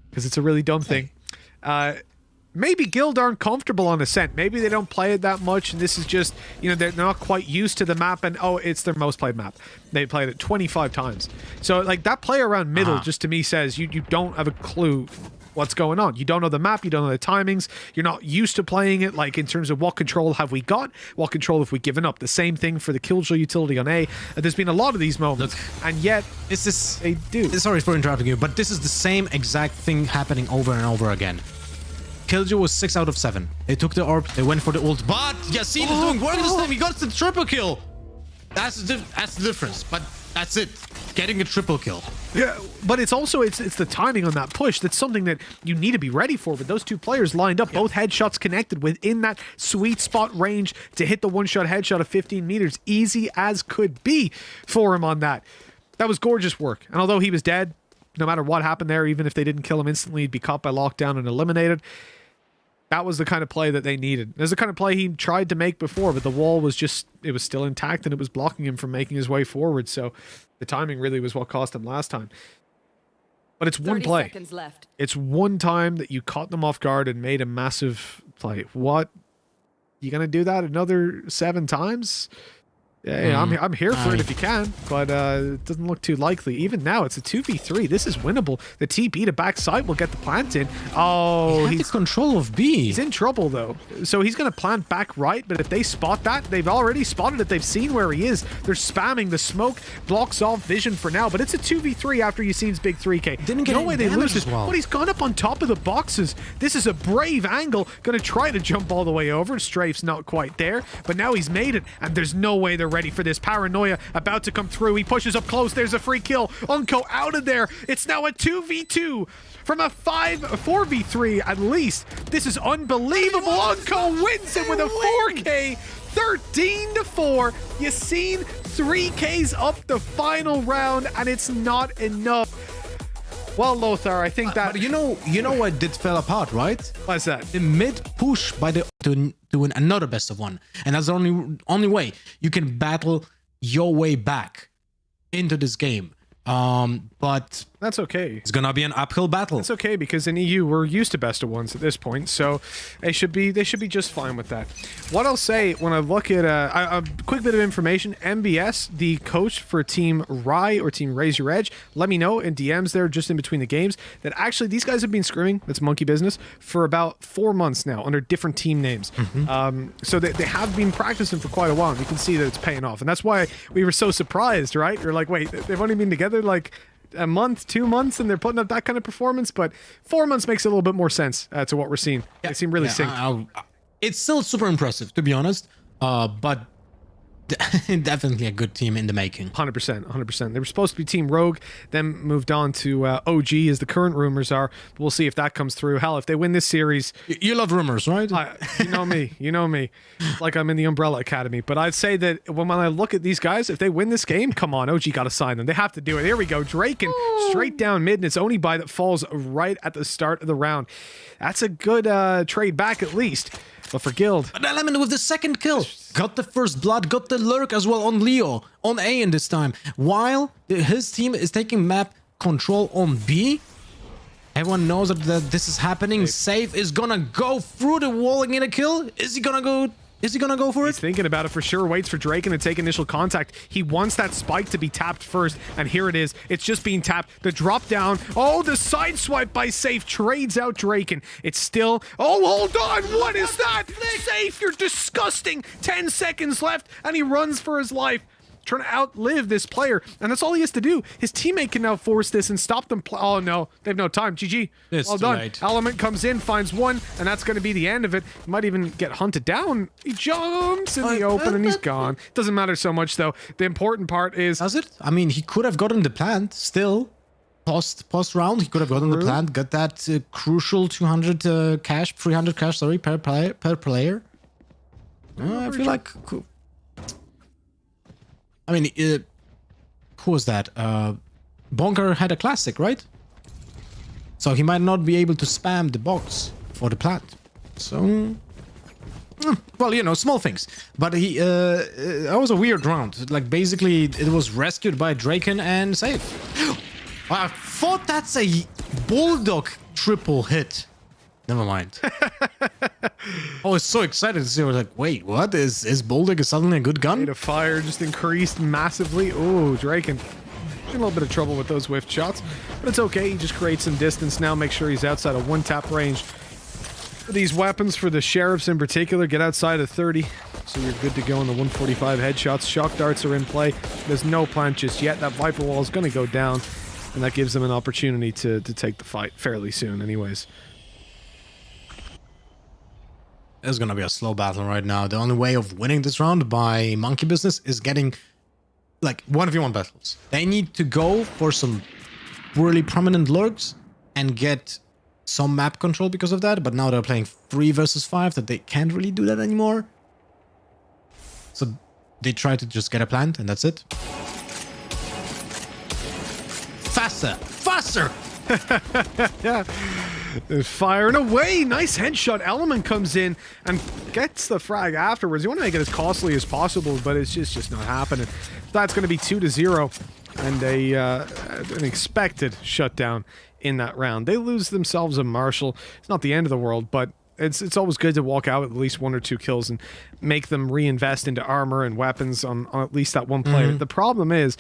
because it's a really dumb thing. Maybe Guild aren't comfortable on Ascent. Maybe they don't play it that much, and this is just, you know, they're not quite used to the map, and oh, it's their most played map. They played it 25 times. So, like, that play around middle just to me says you don't have a clue what's going on. You don't know the map, you don't know the timings, you're not used to playing it, like in terms of what control have we got, what control have we given up. The same thing for the Killjoy utility on A. There's been a lot of these moments, and yet they do. Sorry for interrupting you, but this is the same exact thing happening over and over again. Killjoy was 6 out of 7. They took the orb, they went for the ult, but Yasin is doing work this time. He got the triple kill. That's the difference, but that's it. Getting a triple kill. Yeah, but it's also it's the timing on that push. That's something that you need to be ready for. But those two players lined up, both headshots connected within that sweet spot range to hit the one-shot headshot of 15 meters. Easy as could be for him on that. That was gorgeous work. And although he was dead, no matter what happened there, even if they didn't kill him instantly, he'd be caught by lockdown and eliminated. That was the kind of play that they needed. There's the kind of play he tried to make before, but the wall was just, it was still intact and it was blocking him from making his way forward. So the timing really was what cost him last time. But it's one play. Left. It's one time that you caught them off guard and made a massive play. What? You going to do that another 7 times? Yeah, I'm here for it if you can, but it doesn't look too likely. Even now, it's a 2v3. This is winnable. The TP to backside will get the plant in. Oh, he's control of B. He's in trouble, though. So he's going to plant back right, but if they spot that, they've already spotted it. They've seen where he is. They're spamming. The smoke blocks off vision for now, but it's a 2v3 after Yasin's big 3K. Didn't get no way they lose this. Well. But he's gone up on top of the boxes. This is a brave angle. Going to try to jump all the way over. Strafe's not quite there, but now he's made it, and there's no way they're ready for this. Paranoia about to come through. He pushes up close. There's a free kill. Unko out of there. It's now a 2v2 from a 4v3 at least. This is unbelievable. Unko wins it with a 4K. 13-4. Yasin 3Ks up the final round, and it's not enough. Well, Lothar, I think that... But you know what did fell apart, right? What's that? The mid push by the to another best of one. And that's the only way you can battle your way back into this game. But that's okay. It's gonna be an uphill battle. It's okay because in EU we're used to best of ones at this point, so they should be just fine with that. What I'll say when I look at a quick bit of information: MBS, the coach for Team Rye or Team Raise Your Edge, let me know in DMs there just in between the games that actually these guys have been screaming. That's monkey business for about 4 months now under different team names. So they have been practicing for quite a while, and you can see that it's paying off, and that's why we were so surprised, right? You're like, wait, they've only been together like a month, 2 months, and they're putting up that kind of performance, but 4 months makes a little bit more sense to what we're seeing. Yeah, they seem really synced. It's still super impressive, to be honest, but definitely a good team in the making. 100%. They were supposed to be Team Rogue, then moved on to OG, as the current rumors are. We'll see if that comes through. Hell, if they win this series... You love rumors, right? You know me. It's like I'm in the Umbrella Academy. But I'd say that when I look at these guys, if they win this game, come on, OG got to sign them. They have to do it. Here we go. Draken straight down mid, and it's only by that falls right at the start of the round. That's a good trade back, at least. But for Guild... But Element with the second kill. Got the first blood, got the lurk as well on Leo. On A in this time. While his team is taking map control on B. Everyone knows that this is happening. Safe is gonna go through the wall and get a kill. Is he gonna go for it? He's thinking about it for sure. Waits for Draken to take initial contact. He wants that spike to be tapped first, and here it is. It's just being tapped. The drop down. Oh, the side swipe by Safe trades out Draken. It's still... Oh, hold on. What is that? Safe, you're disgusting. 10 seconds left, and he runs for his life. Trying to outlive this player, and that's all he has to do. His teammate can now force this and stop them. Oh no, they have no time. GG. Well done. Late. Element comes in, finds one, and that's going to be the end of it. He might even get hunted down. He jumps in the open, and he's gone. Doesn't matter so much though. The important part is... Does it? I mean, he could have gotten the plant still. Post round, he could have gotten the plant. Got that crucial 200 cash, 300 cash. Sorry, per player. I feel like. I mean, who was that? Bonker had a classic, right? So he might not be able to spam the box for the plant. So, well, you know, small things. But that was a weird round. Like, basically, it was rescued by Draken and Safe. I thought that's a Bulldog triple hit. Never mind. I was so excited to see. I was like, wait, what? Is Bulldog suddenly a good gun? Rate of fire just increased massively. Oh, Draken. In a little bit of trouble with those whiffed shots, but it's okay. He just creates some distance now, make sure he's outside of 1-tap range. These weapons for the sheriffs in particular get outside of 30, so you're good to go on the 145 headshots. Shock darts are in play. There's no plant just yet. That Viper wall is going to go down, and that gives them an opportunity to take the fight fairly soon anyways. It's going to be a slow battle right now. The only way of winning this round by monkey business is getting like 1v1 battles. They need to go for some really prominent lurks and get some map control because of that, but now they're playing 3 versus 5 that they can't really do that anymore. So they try to just get a plant and that's it. Faster! Faster! Yeah. They're firing away. Nice headshot. Element comes in and gets the frag afterwards. You want to make it as costly as possible, but it's just not happening. That's going to be 2-0 and an expected shutdown in that round. They lose themselves a Marshal. It's not the end of the world, but it's always good to walk out with at least 1 or 2 kills and make them reinvest into armor and weapons on at least that one player. The problem is,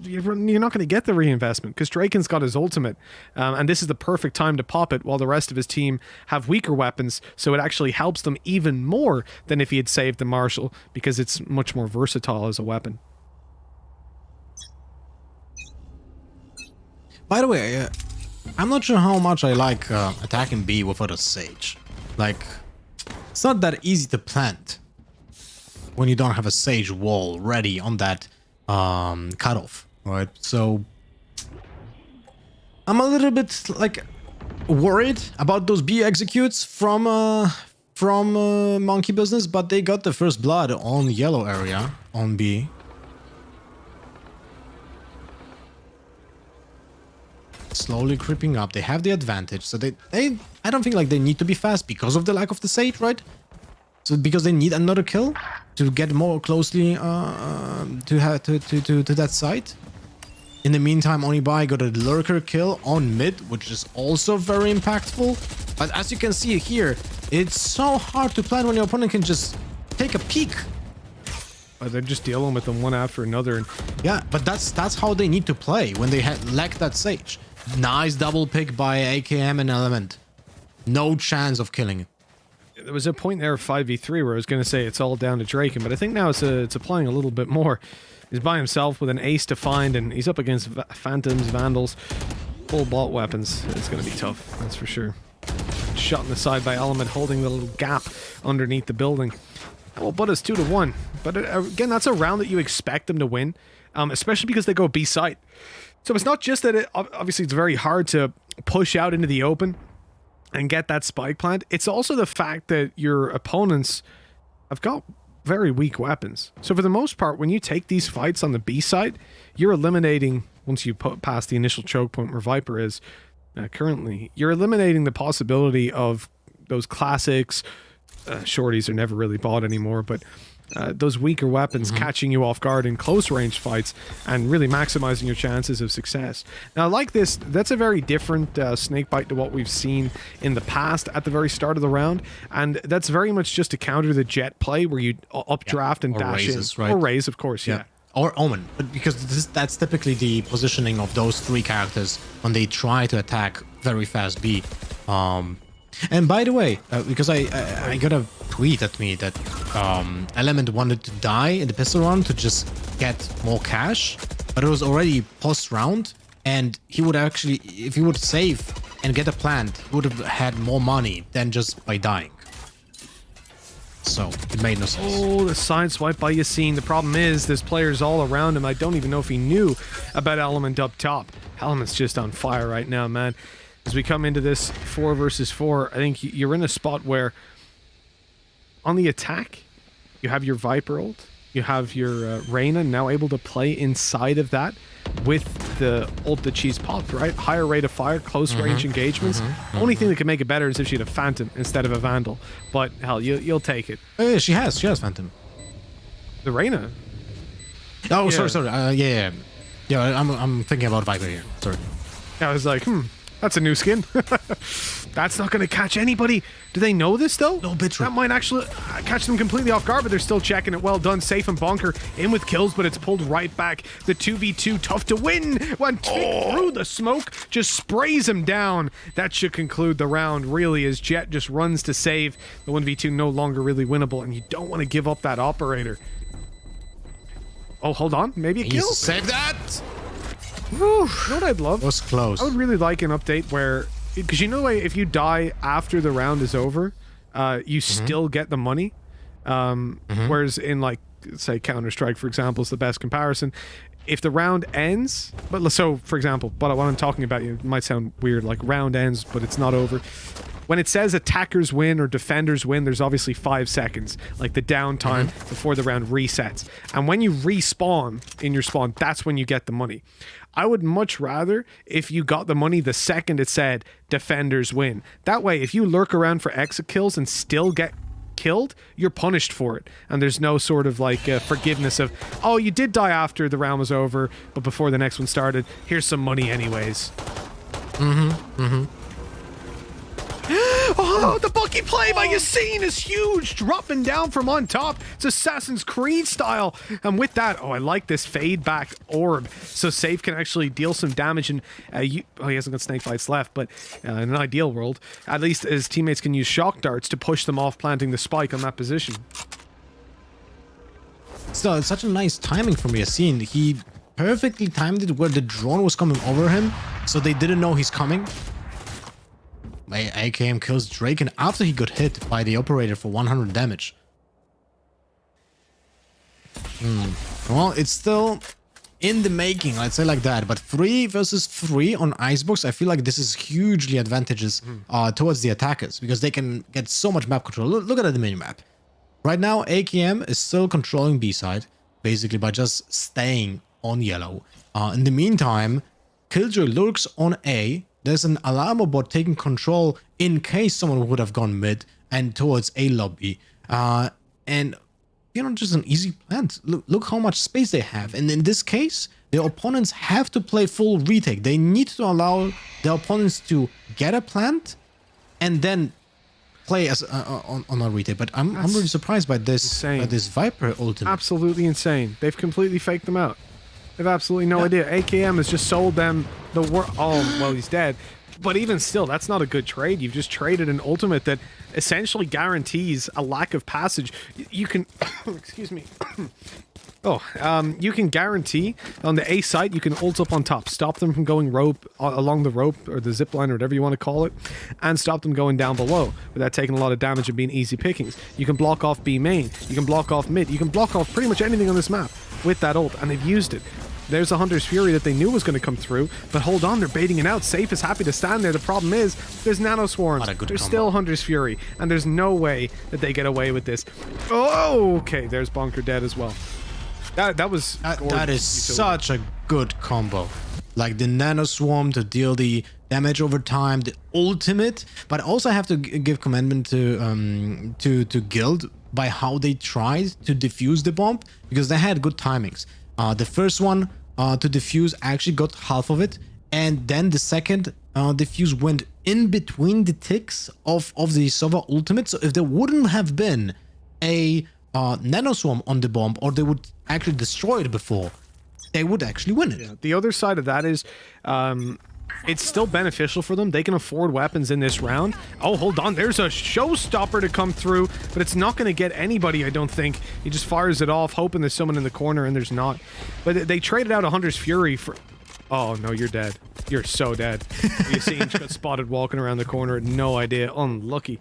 you're not going to get the reinvestment because Draken's got his ultimate, and this is the perfect time to pop it while the rest of his team have weaker weapons, so it actually helps them even more than if he had saved the Marshal because it's much more versatile as a weapon. By the way, I'm not sure how much I like attacking B without a Sage. Like, it's not that easy to plant when you don't have a Sage wall ready on that cutoff, right? So I'm a little bit like worried about those B executes from monkey business, but they got the first blood on yellow area on B. Slowly creeping up. They have the advantage, so they I don't think like they need to be fast because of the lack of the Sage, right? So because they need another kill to get more closely to that site. In the meantime, Onibai got a lurker kill on mid, which is also very impactful. But as you can see here, it's so hard to plan when your opponent can just take a peek. They're just dealing with them one after another. And yeah, but that's how they need to play when they lack that Sage. Nice double pick by AKM and Element. No chance of killing it. There was a point there of 5v3 where I was going to say it's all down to Draken, but I think now it's applying a little bit more. He's by himself with an ace to find, and he's up against Phantoms, Vandals, full bot weapons. It's going to be tough, that's for sure. Shot in the side by Element, holding the little gap underneath the building. Well, but it's 2-1. But again, that's a round that you expect them to win, especially because they go B site. So it's not just that obviously it's very hard to push out into the open and get that spike plant. It's also the fact that your opponents have got very weak weapons. So for the most part, when you take these fights on the B side, you're eliminating, once you put past the initial choke point where Viper is currently, you're eliminating the possibility of those classics. Shorties are never really bought anymore, but those weaker weapons catching you off guard in close range fights and really maximizing your chances of success. Now, like this, that's a very different snakebite to what we've seen in the past at the very start of the round, and that's very much just to counter the jet play where you updraft and dash raises, in. right? Or raise, of course, yeah. Or Omen, but because that's typically the positioning of those 3 characters when they try to attack very fast B. And by the way, because I got a tweet at me that Element wanted to die in the pistol round to just get more cash, but it was already post round, and he would actually, if he would save and get a plant, he would have had more money than just by dying. So it made no sense. Oh, the side swipe by Yassine. The problem is there's players all around him. I don't even know if he knew about Element up top. Element's just on fire right now, man. As we come into this 4 versus 4, I think you're in a spot where on the attack, you have your Viper ult, you have your Reyna now able to play inside of that with the ult that she's popped, right? Higher rate of fire, close range engagements. Only thing that can make it better is if she had a Phantom instead of a Vandal. But hell, you'll take it. Oh, yeah, she has Phantom. The Reyna? Oh, yeah. sorry. Yeah, I'm thinking about Viper here. Sorry. I was like, That's a new skin. That's not going to catch anybody. Do they know this, though? No, bit true. That might actually catch them completely off guard, but they're still checking it. Well done. Safe and Bonker in with kills, but it's pulled right back. The 2v2, tough to win. One tick through the smoke, just sprays him down. That should conclude the round, really, as Jet just runs to save. The 1v2 no longer really winnable, and you don't want to give up that operator. Oh, hold on. Maybe a kill. Save that! Whew. You know what I'd love? Was close. I would really like an update where, because you know, if you die after the round is over, you still get the money. Whereas in, like, say Counter-Strike, for example, is the best comparison. If the round ends, but so for example, but what I'm talking about, it might sound weird, like round ends, but it's not over. When it says attackers win or defenders win, there's obviously 5 seconds, like the downtime before the round resets. And when you respawn in your spawn, that's when you get the money. I would much rather if you got the money the second it said defenders win. That way, if you lurk around for exit kills and still get killed, you're punished for it, and there's no sort of like forgiveness of, oh, you did die after the round was over but before the next one started, here's some money anyways. Oh, the Bucky play by Yassine is huge, dropping down from on top. It's Assassin's Creed style. And with that, oh, I like this fade back orb, so Safe can actually deal some damage. And he hasn't got snake bites left, but in an ideal world, at least his teammates can use shock darts to push them off, planting the spike on that position. Still, it's such a nice timing from Yassine. He perfectly timed it where the drone was coming over him, so they didn't know he's coming. AKM kills Drake, and after he got hit by the operator for 100 damage. Well, it's still in the making, let's say like that. But 3 versus 3 on Icebox, I feel like this is hugely advantageous towards the attackers, because they can get so much map control. Look at the minimap. Right now, AKM is still controlling B side, basically by just staying on yellow. In the meantime, Killjoy lurks on A. There's an alarm bot taking control in case someone would have gone mid and towards A lobby. And, you know, just an easy plant. Look how much space they have. And in this case, the opponents have to play full retake. They need to allow the opponents to get a plant and then play as on a retake. But I'm really surprised by this Viper ultimate. Absolutely insane. They've completely faked them out. They have absolutely no idea. AKM has just sold them the world. Oh, well, he's dead. But even still, that's not a good trade. You've just traded an ultimate that essentially guarantees a lack of passage. You can... excuse me. You can guarantee on the A site, you can ult up on top, stop them from going rope along the rope or the zip line or whatever you want to call it, and stop them going down below without taking a lot of damage and being easy pickings. You can block off B main, you can block off mid, you can block off pretty much anything on this map with that ult, and they've used it. There's a Hunter's Fury that they knew was going to come through, but hold on, they're baiting it out. Safe is happy to stand there. The problem is, there's Nano Swarms. There's still Hunter's Fury, and there's no way that they get away with this. Oh, okay, there's Bonker dead as well. That is such a good combo. Like the Nano Swarm to deal the damage over time, the ultimate, but also I have to give commandment to Guild by how they tried to defuse the bomb, because they had good timings. The first one to defuse actually got half of it, and then the second defuse went in between the ticks of the Sova ultimate. So if there wouldn't have been a Nano Swarm on the bomb, or they would actually destroy it before, they would actually win it. Yeah. The other side of that is it's still beneficial for them. They can afford weapons in this round. Oh, hold on. There's a showstopper to come through, but it's not going to get anybody, I don't think. He just fires it off, hoping there's someone in the corner, and there's not. But they traded out a Hunter's Fury for... Oh, no, you're dead. You're so dead. You see him got spotted walking around the corner. No idea. Unlucky.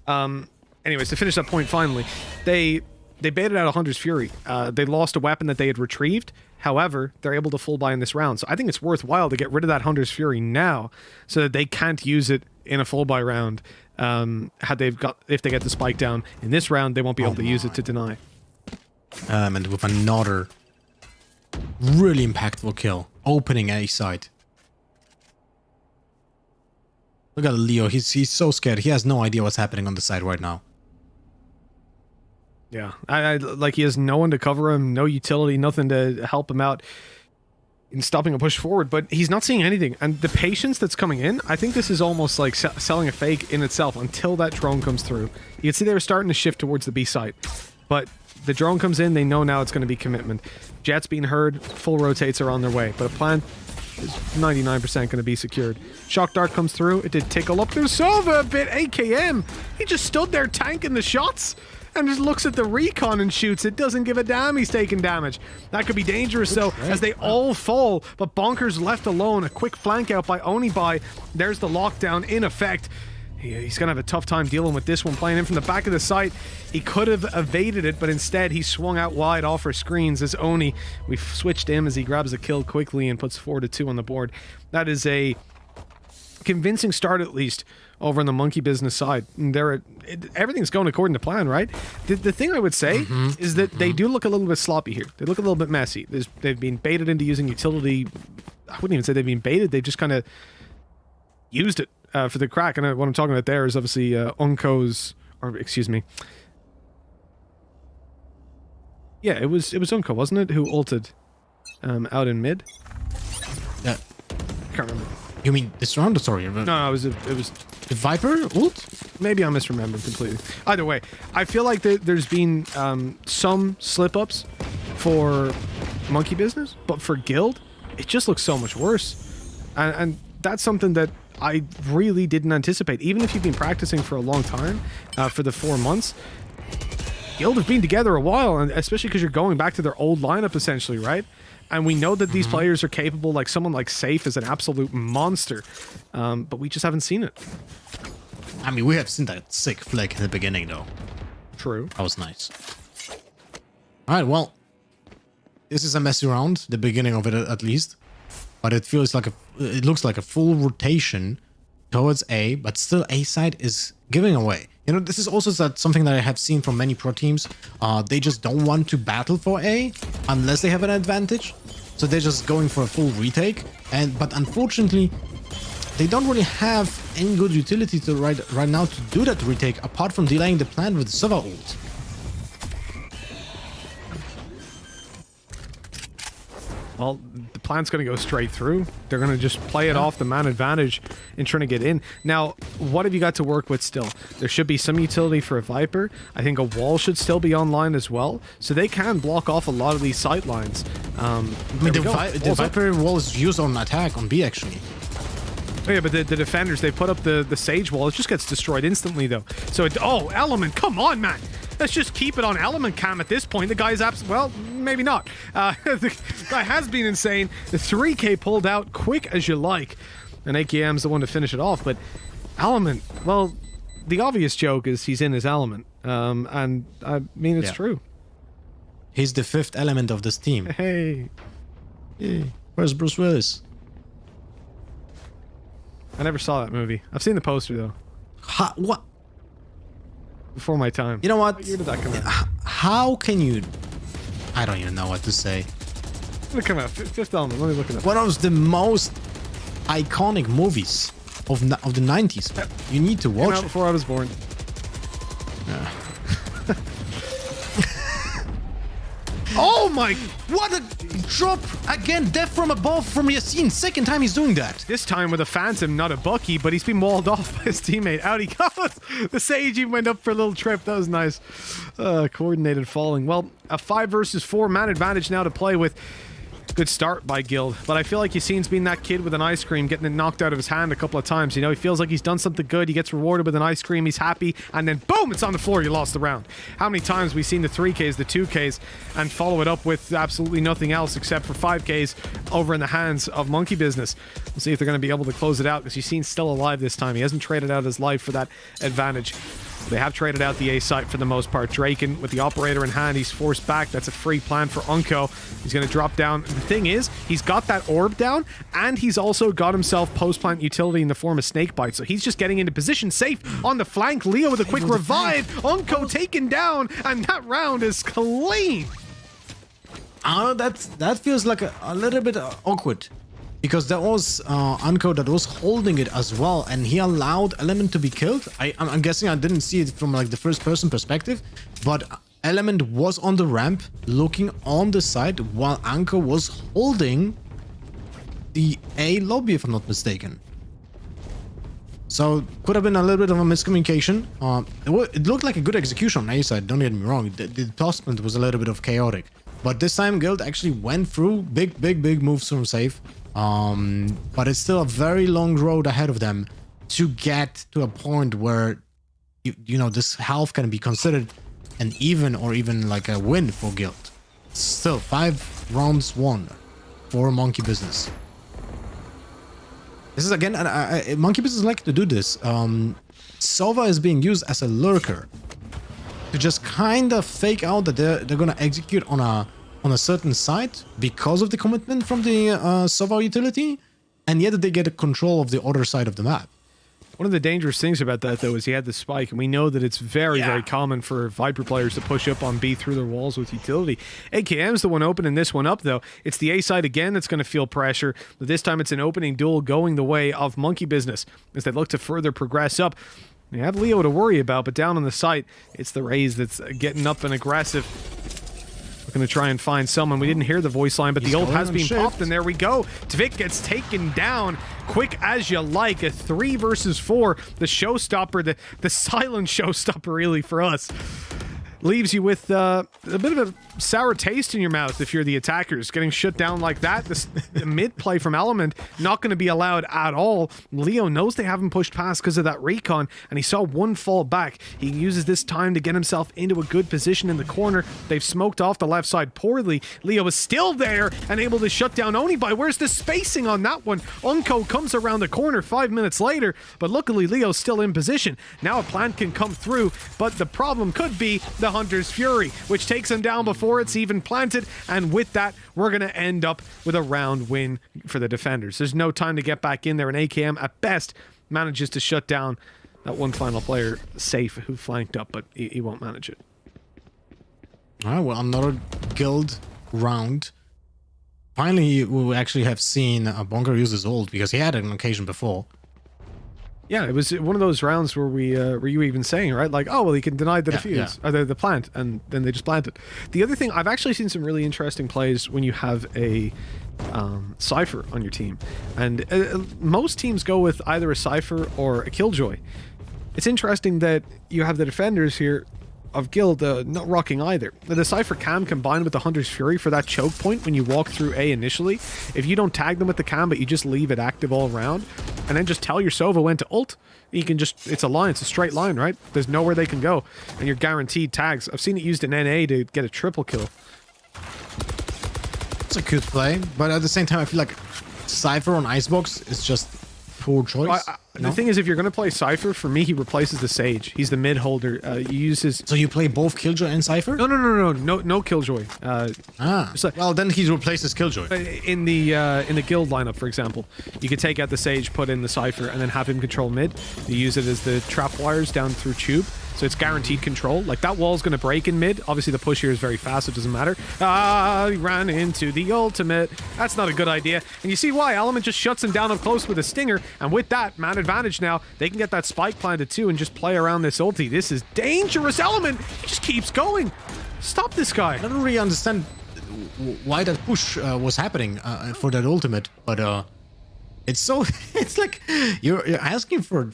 Anyways, to finish that point finally, they baited out a Hunter's Fury. They lost a weapon that they had retrieved. However, they're able to full buy in this round. So I think it's worthwhile to get rid of that Hunter's Fury now so that they can't use it in a full buy if they get the spike down in this round, they won't be able to use it to deny. And with another really impactful kill, opening A side. Look at Leo, he's so scared. He has no idea what's happening on the side right now. Yeah, I like he has no one to cover him, no utility, nothing to help him out. in stopping a push forward, but he's not seeing anything. And the patience that's coming in, I think this is almost like selling a fake in itself until that drone comes through. You can see they were starting to shift towards the B site, but the drone comes in, they know now it's going to be commitment. Jets being heard, full rotates are on their way, but a plant is 99% going to be secured. Shock dart comes through, it did tickle up their Sova a bit. AKM, he just stood there tanking the shots and just looks at the recon and shoots. It doesn't give a damn he's taking damage. That could be dangerous, though, as they all fall, but Bonkers left alone. A quick flank out by Onibai. There's the lockdown in effect. He's going to have a tough time dealing with this one, playing in from the back of the site. He could have evaded it, but instead he swung out wide off our screens as Oni. We've switched him as he grabs a kill quickly and puts 4-2 on the board. That is a convincing start, at least, over on the monkey business side. Everything's going according to plan, right? The thing I would say is that they do look a little bit sloppy here. They look a little bit messy. They've been baited into using utility. I wouldn't even say they've been baited. They've just kind of used it for the crack. And what I'm talking about there is obviously Unko's, or excuse me. Yeah, it was Unko, wasn't it, who ulted out in mid? Yeah. Can't remember. You mean this round? Sorry. No, it was the Viper ult? Maybe I'm misremembering completely. Either way, I feel like there's been some slip-ups for monkey business, but for guild, it just looks so much worse. And that's something that I really didn't anticipate. Even if you've been practicing for a long time, for the 4 months, guild have been together a while, and especially because you're going back to their old lineup, essentially, right? And we know that these players are capable, like someone like Safe is an absolute monster, but we just haven't seen it. I mean, we have seen that sick flick in the beginning, though. True. That was nice. All right, well, this is a messy round, the beginning of it at least, but it feels like it looks like a full rotation towards A, but still A side is giving away. You know, this is also something that I have seen from many pro teams. They just don't want to battle for A unless they have an advantage. So they're just going for a full retake. But unfortunately, they don't really have any good utility to right now to do that retake, apart from delaying the plant with the Sova ult. Well, the plant's going to go straight through. They're going to just play it off the man advantage in trying to get in. Now, what have you got to work with still? There should be some utility for a Viper. I think a wall should still be online as well. So they can block off a lot of these sight lines. I mean, the Viper wall is used on attack on B, actually. Oh, yeah, but the defenders, they put up the Sage wall. It just gets destroyed instantly, though. So, oh, Element, come on, man. Let's just keep it on Element Cam at this point. The guy's well, maybe not. The guy has been insane. The 3K pulled out quick as you like. And AKM's the one to finish it off. But Element, well, the obvious joke is he's in his element. And I mean, it's true. He's the 5th element of this team. Hey. Yeah. Where's Bruce Willis? I never saw that movie. I've seen the poster, though. What? Before my time. You know what? What year did that come out? How can you... I don't even know what to say. When did it come out? Fifth Element. Let me look it up. One of the most iconic movies of the 90s. You need to watch Came out before I was born. Yeah. Oh my... What a drop! Again, death from above from Yassine. Second time he's doing that. This time with a Phantom, not a Bucky, but he's been walled off by his teammate. Out he goes! The Sage even went up for a little trip. That was nice. Coordinated falling. Well, a 5 versus 4 man advantage now to play with. Good start by Guild, but I feel like Yassine's been that kid with an ice cream getting it knocked out of his hand a couple of times. You know, he feels like he's done something good, he gets rewarded with an ice cream, he's happy, and then boom, it's on the floor, you lost the round. How many times we've seen the 3Ks, the 2Ks, and follow it up with absolutely nothing else except for 5Ks over in the hands of Monkey Business. We'll see if they're going to be able to close it out, because Yassine's still alive this time. He hasn't traded out his life for that advantage. They have traded out the A site for the most part. Draken with the operator in hand, he's forced back. That's a free plan for Unko. He's going to drop down. The thing is, he's got that orb down, and he's also got himself post-plant utility in the form of Snakebite. So he's just getting into position safe on the flank. Leo with a quick revive. Unko taken down, and that round is clean. That feels like a little bit awkward. Because there was Unko that was holding it as well, and he allowed Element to be killed. I'm guessing I didn't see it from like the first person perspective, but Element was on the ramp looking on the side while Unko was holding the A lobby, if I'm not mistaken. So could have been a little bit of a miscommunication. It looked like a good execution on A side, don't get me wrong. The tossment was a little bit of chaotic. But this time Guild actually went through big moves from safe. But it's still a very long road ahead of them to get to a point where, you know, this half can be considered an even or even like a win for Guild. Still 5 rounds won for Monkey Business. This is again, Monkey Business like to do this. Sova is being used as a lurker to just kind of fake out that they're gonna execute on a certain site because of the commitment from the Sova utility, and yet they get control of the other side of the map. One of the dangerous things about that, though, is he had the spike, and we know that it's very common for Viper players to push up on B through their walls with utility. AKM's the one opening this one up, though. It's the A side again that's going to feel pressure, but this time it's an opening duel going the way of Monkey Business as they look to further progress up. You have Leo to worry about, but down on the site, it's the Raze that's getting up and aggressive. We're going to try and find someone. We didn't hear the voice line, but the ult has been popped, and there we go. dephh gets taken down quick as you like. A 3 versus 4. The showstopper, the silent showstopper, really, for us. Leaves you with a bit of a sour taste in your mouth if you're the attackers. Getting shut down like that, the mid play from Element, not going to be allowed at all. Leo knows they haven't pushed past because of that recon, and he saw one fall back. He uses this time to get himself into a good position in the corner. They've smoked off the left side poorly. Leo is still there and able to shut down Oniby. Where's the spacing on that one? Unco comes around the corner 5 minutes later, but luckily Leo's still in position. Now a plant can come through, but the problem could be the Hunter's Fury, which takes him down before it's even planted, and with that, we're going to end up with a round win for the defenders. There's no time to get back in there, and AKM, at best, manages to shut down that one final player, Safe, who flanked up, but he won't manage it. Alright, well, another Guild round. Finally, we actually have seen Bonker use his ult, because he had an occasion before. Yeah, it was one of those rounds where we were you even saying, right? Like, oh, well, he can deny the defuse, or the plant, and then they just plant it. The other thing, I've actually seen some really interesting plays when you have a Cypher on your team. And most teams go with either a Cypher or a Killjoy. It's interesting that you have the defenders here of Guild not rocking either. The Cypher cam combined with the Hunter's Fury for that choke point when you walk through A initially. If you don't tag them with the cam, but you just leave it active all around, and then just tell your Sova when to ult, you can just, it's a line, it's a straight line, right? There's nowhere they can go, and you're guaranteed tags. I've seen it used in NA to get a triple kill. It's a cute play, but at the same time, I feel like Cypher on Icebox is just poor choice. The thing is, if you're going to play Cypher, for me, he replaces the Sage. He's the mid holder. You use his... So you play both Killjoy and Cypher? No Killjoy. Well, then he replaces Killjoy. In the Guild lineup, for example, you could take out the Sage, put in the Cypher, and then have him control mid. You use it as the trap wires down through tube. So it's guaranteed control. Like, that wall's going to break in mid. Obviously, the push here is very fast, so it doesn't matter. He ran into the ultimate. That's not a good idea. And you see why. Element just shuts him down up close with a stinger. And with that, man advantage now. They can get that spike planted too and just play around this ulti. This is dangerous. Element, he just keeps going. Stop this guy. I don't really understand why that push was happening for that ultimate, but it's so... it's like you're asking for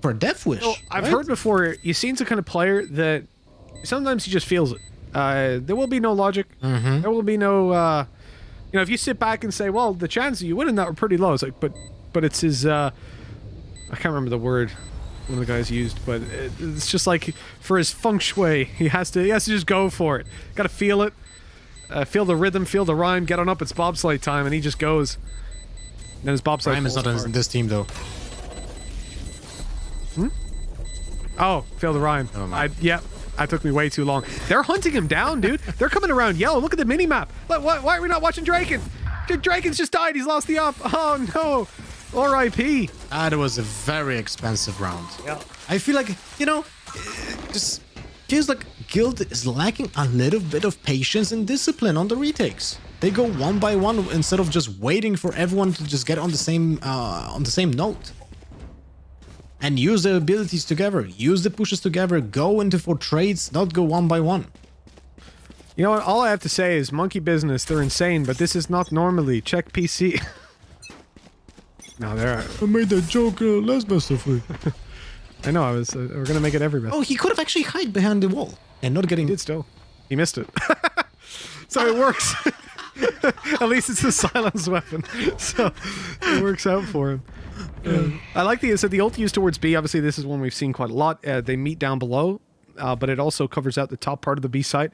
a death wish. Well, I've heard before, you seem the kind of player that sometimes he just feels it. There will be no logic. There will be no, you know, if you sit back and say, well, the chances of you winning that were pretty low. It's like, but it's his, I can't remember the word one of the guys used, but it's just like for his feng shui, he has to just go for it. Got to feel it, feel the rhythm, feel the rhyme, get on up, it's bobsleigh time, and he just goes. And then his bobsleigh Rhyme is not in this team, though. Oh, failed the rhyme. Oh, my. That took me way too long. They're hunting him down, dude. They're coming around yellow. Look at the mini-map. Why are we not watching Draken? Draken's just died. He's lost the op. Oh, no. R.I.P. That was a very expensive round. Yeah. I feel like, you know, it just feels like Guild is lacking a little bit of patience and discipline on the retakes. They go one by one instead of just waiting for everyone to just get on the same note. And use the abilities together, use the pushes together, go into for trades, not go one by one. You know what, all I have to say is Monkey Business, they're insane, but this is not normally. Check PC. No, there. I made that joke last masterfully. I know. We're gonna make it every best. Oh, he could have actually hide behind the wall and not getting. He did still. He missed it. So it works. At least it's a silence weapon, so it works out for him. I like the ult used towards B. Obviously, this is one we've seen quite a lot. They meet down below, but it also covers out the top part of the B site.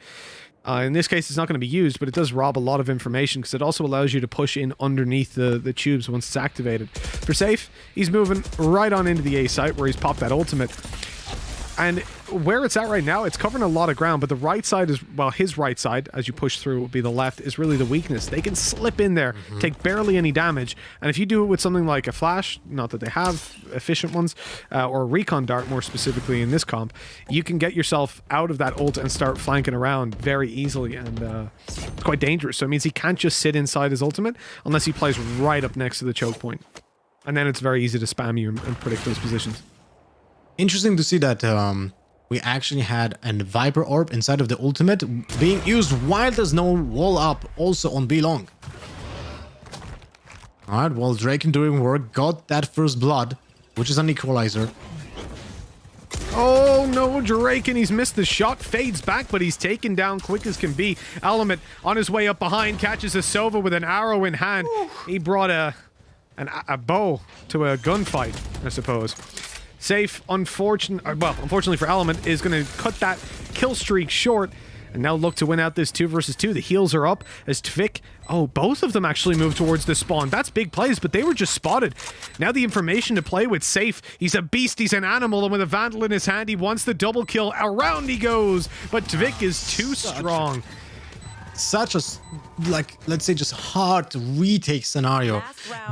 In this case, it's not going to be used, but it does rob a lot of information because it also allows you to push in underneath the tubes once it's activated. For safe, he's moving right on into the A site where he's popped that ultimate. And where it's at right now, it's covering a lot of ground, but the right side is, well, his right side, as you push through, would be the left, is really the weakness. They can slip in there, take barely any damage, and if you do it with something like a flash, not that they have efficient ones, or a recon dart more specifically in this comp, you can get yourself out of that ult and start flanking around very easily, and it's quite dangerous. So it means he can't just sit inside his ultimate unless he plays right up next to the choke point. And then it's very easy to spam you and predict those positions. Interesting to see that we actually had a Viper Orb inside of the ultimate being used while there's no wall up also on B long. Alright, well, Draken doing work, got that first blood, which is an equalizer. Oh no, Draken, he's missed the shot, fades back, but he's taken down quick as can be. Element on his way up behind, catches a Sova with an arrow in hand. Ooh. He brought a bow to a gunfight, I suppose. Safe, unfortunately for Element, is going to cut that kill streak short and now look to win out this 2 versus 2. The heals are up as dephh. Oh, both of them actually move towards the spawn. That's big plays, but they were just spotted. Now the information to play with Safe. He's a beast, he's an animal, and with a Vandal in his hand, he wants the double kill. Around he goes, but dephh is too strong. Such a, like, let's say just hard retake scenario.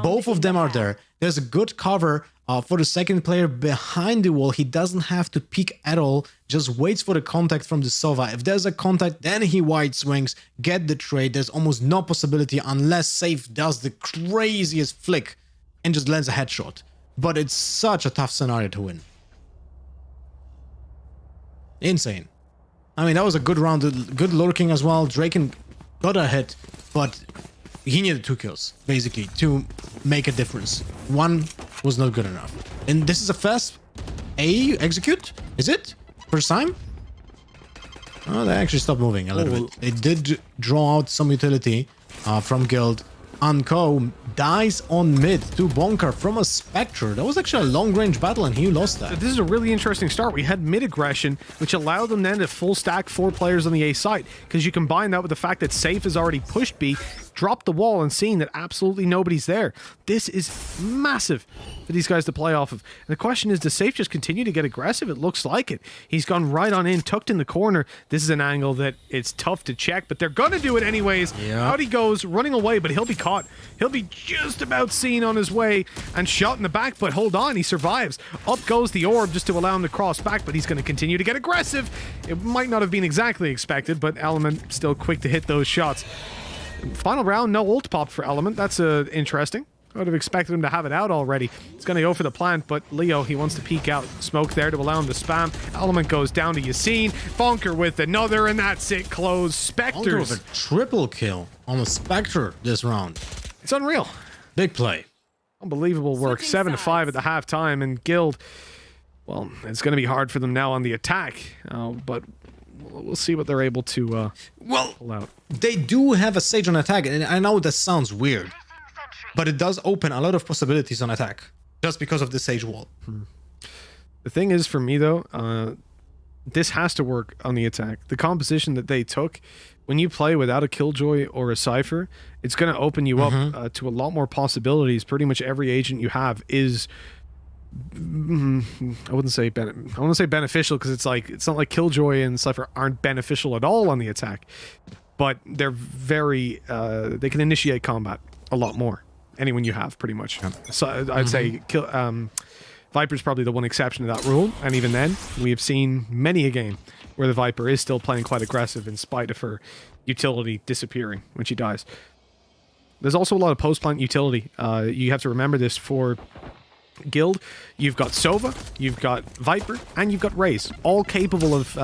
Both of them are there. There's a good cover for the second player behind the wall. He doesn't have to peek at all, just waits for the contact from the Sova. If there's a contact, then he wide swings, get the trade. There's almost no possibility unless Safe does the craziest flick and just lands a headshot. But it's such a tough scenario to win. Insane. I mean, that was a good round, good lurking as well. Draken got a hit, but he needed 2 kills, basically, to make a difference. 1 was not good enough. And this is a fast A execute? Is it? First time? Oh, they actually stopped moving a little bit. It did draw out some utility from Guild. Unco dies on mid to Bonker from a Spectre. That was actually a long-range battle, and he lost that. This is a really interesting start. We had mid-aggression, which allowed them then to full stack 4 players on the A site, because you combine that with the fact that Safe has already pushed B, dropped the wall, and seeing that absolutely nobody's there. This is massive for these guys to play off of. And the question is, does Safe just continue to get aggressive? It looks like it. He's gone right on in, tucked in the corner. This is an angle that it's tough to check, but they're gonna do it anyways. Yep. Out he goes, running away, but he'll be caught. He'll be just about seen on his way and shot in the back, but hold on, he survives. Up goes the orb just to allow him to cross back, but he's going to continue to get aggressive. It might not have been exactly expected, but Element still quick to hit those shots. Final round, no ult pop for Element. That's interesting. I would have expected him to have it out already. He's going to go for the plant, but Leo, he wants to peek out. Smoke there to allow him to spam. Element goes down to Yassine. Bonker with another, and that's it. Close. Spectres. Bonker with a triple kill on a Spectre this round. It's unreal. Big play. Unbelievable work. 7-5 at the halftime, and Guild, well, it's going to be hard for them now on the attack, but we'll see what they're able to pull out. They do have a Sage on attack, and I know that sounds weird, but it does open a lot of possibilities on attack just because of the Sage wall. The thing is, for me though, this has to work on the attack. The composition that they took, when you play without a Killjoy or a Cypher, it's going to open you up to a lot more possibilities. Pretty much every agent you have is, I wouldn't say beneficial, because it's not like Killjoy and Cypher aren't beneficial at all on the attack, but they're very they can initiate combat a lot more. Anyone you have, pretty much. So I'd say Viper's probably the one exception to that rule, and even then, we have seen many a game where the Viper is still playing quite aggressive in spite of her utility disappearing when she dies. There's also a lot of post-plant utility. You have to remember this for Guild. You've got Sova, you've got Viper, and you've got Raze, all capable of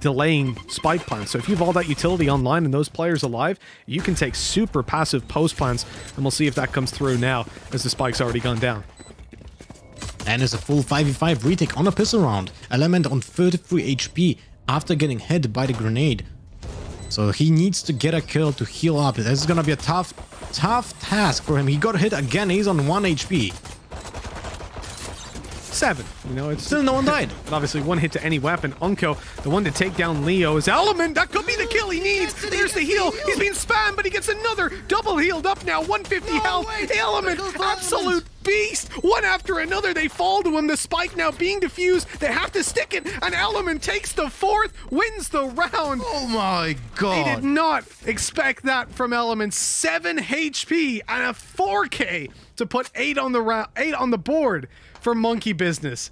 delaying spike plants. So if you have all that utility online and those players alive, you can take super passive post plants, and we'll see if that comes through now as the spike's already gone down. And it's a full 5v5 retake on a pistol round. Element on 33 HP after getting hit by the grenade. So he needs to get a kill to heal up. This is gonna be a tough task for him. He got hit again. He's on 1 HP. 7. You know, it's Still no one died. But obviously, one hit to any weapon. Unko, the one to take down Leo, is Element. That could be the kill he needs. There's the heal. He's being spammed, but he gets another double healed up now. 150 health. Element, absolute beast. One after another, they fall to him. The spike now being defused. They have to stick it, and Element takes the 4th, wins the round. Oh my god. They did not expect that from Element. 7 HP and a 4K to put 8 on the board for Monkey Business.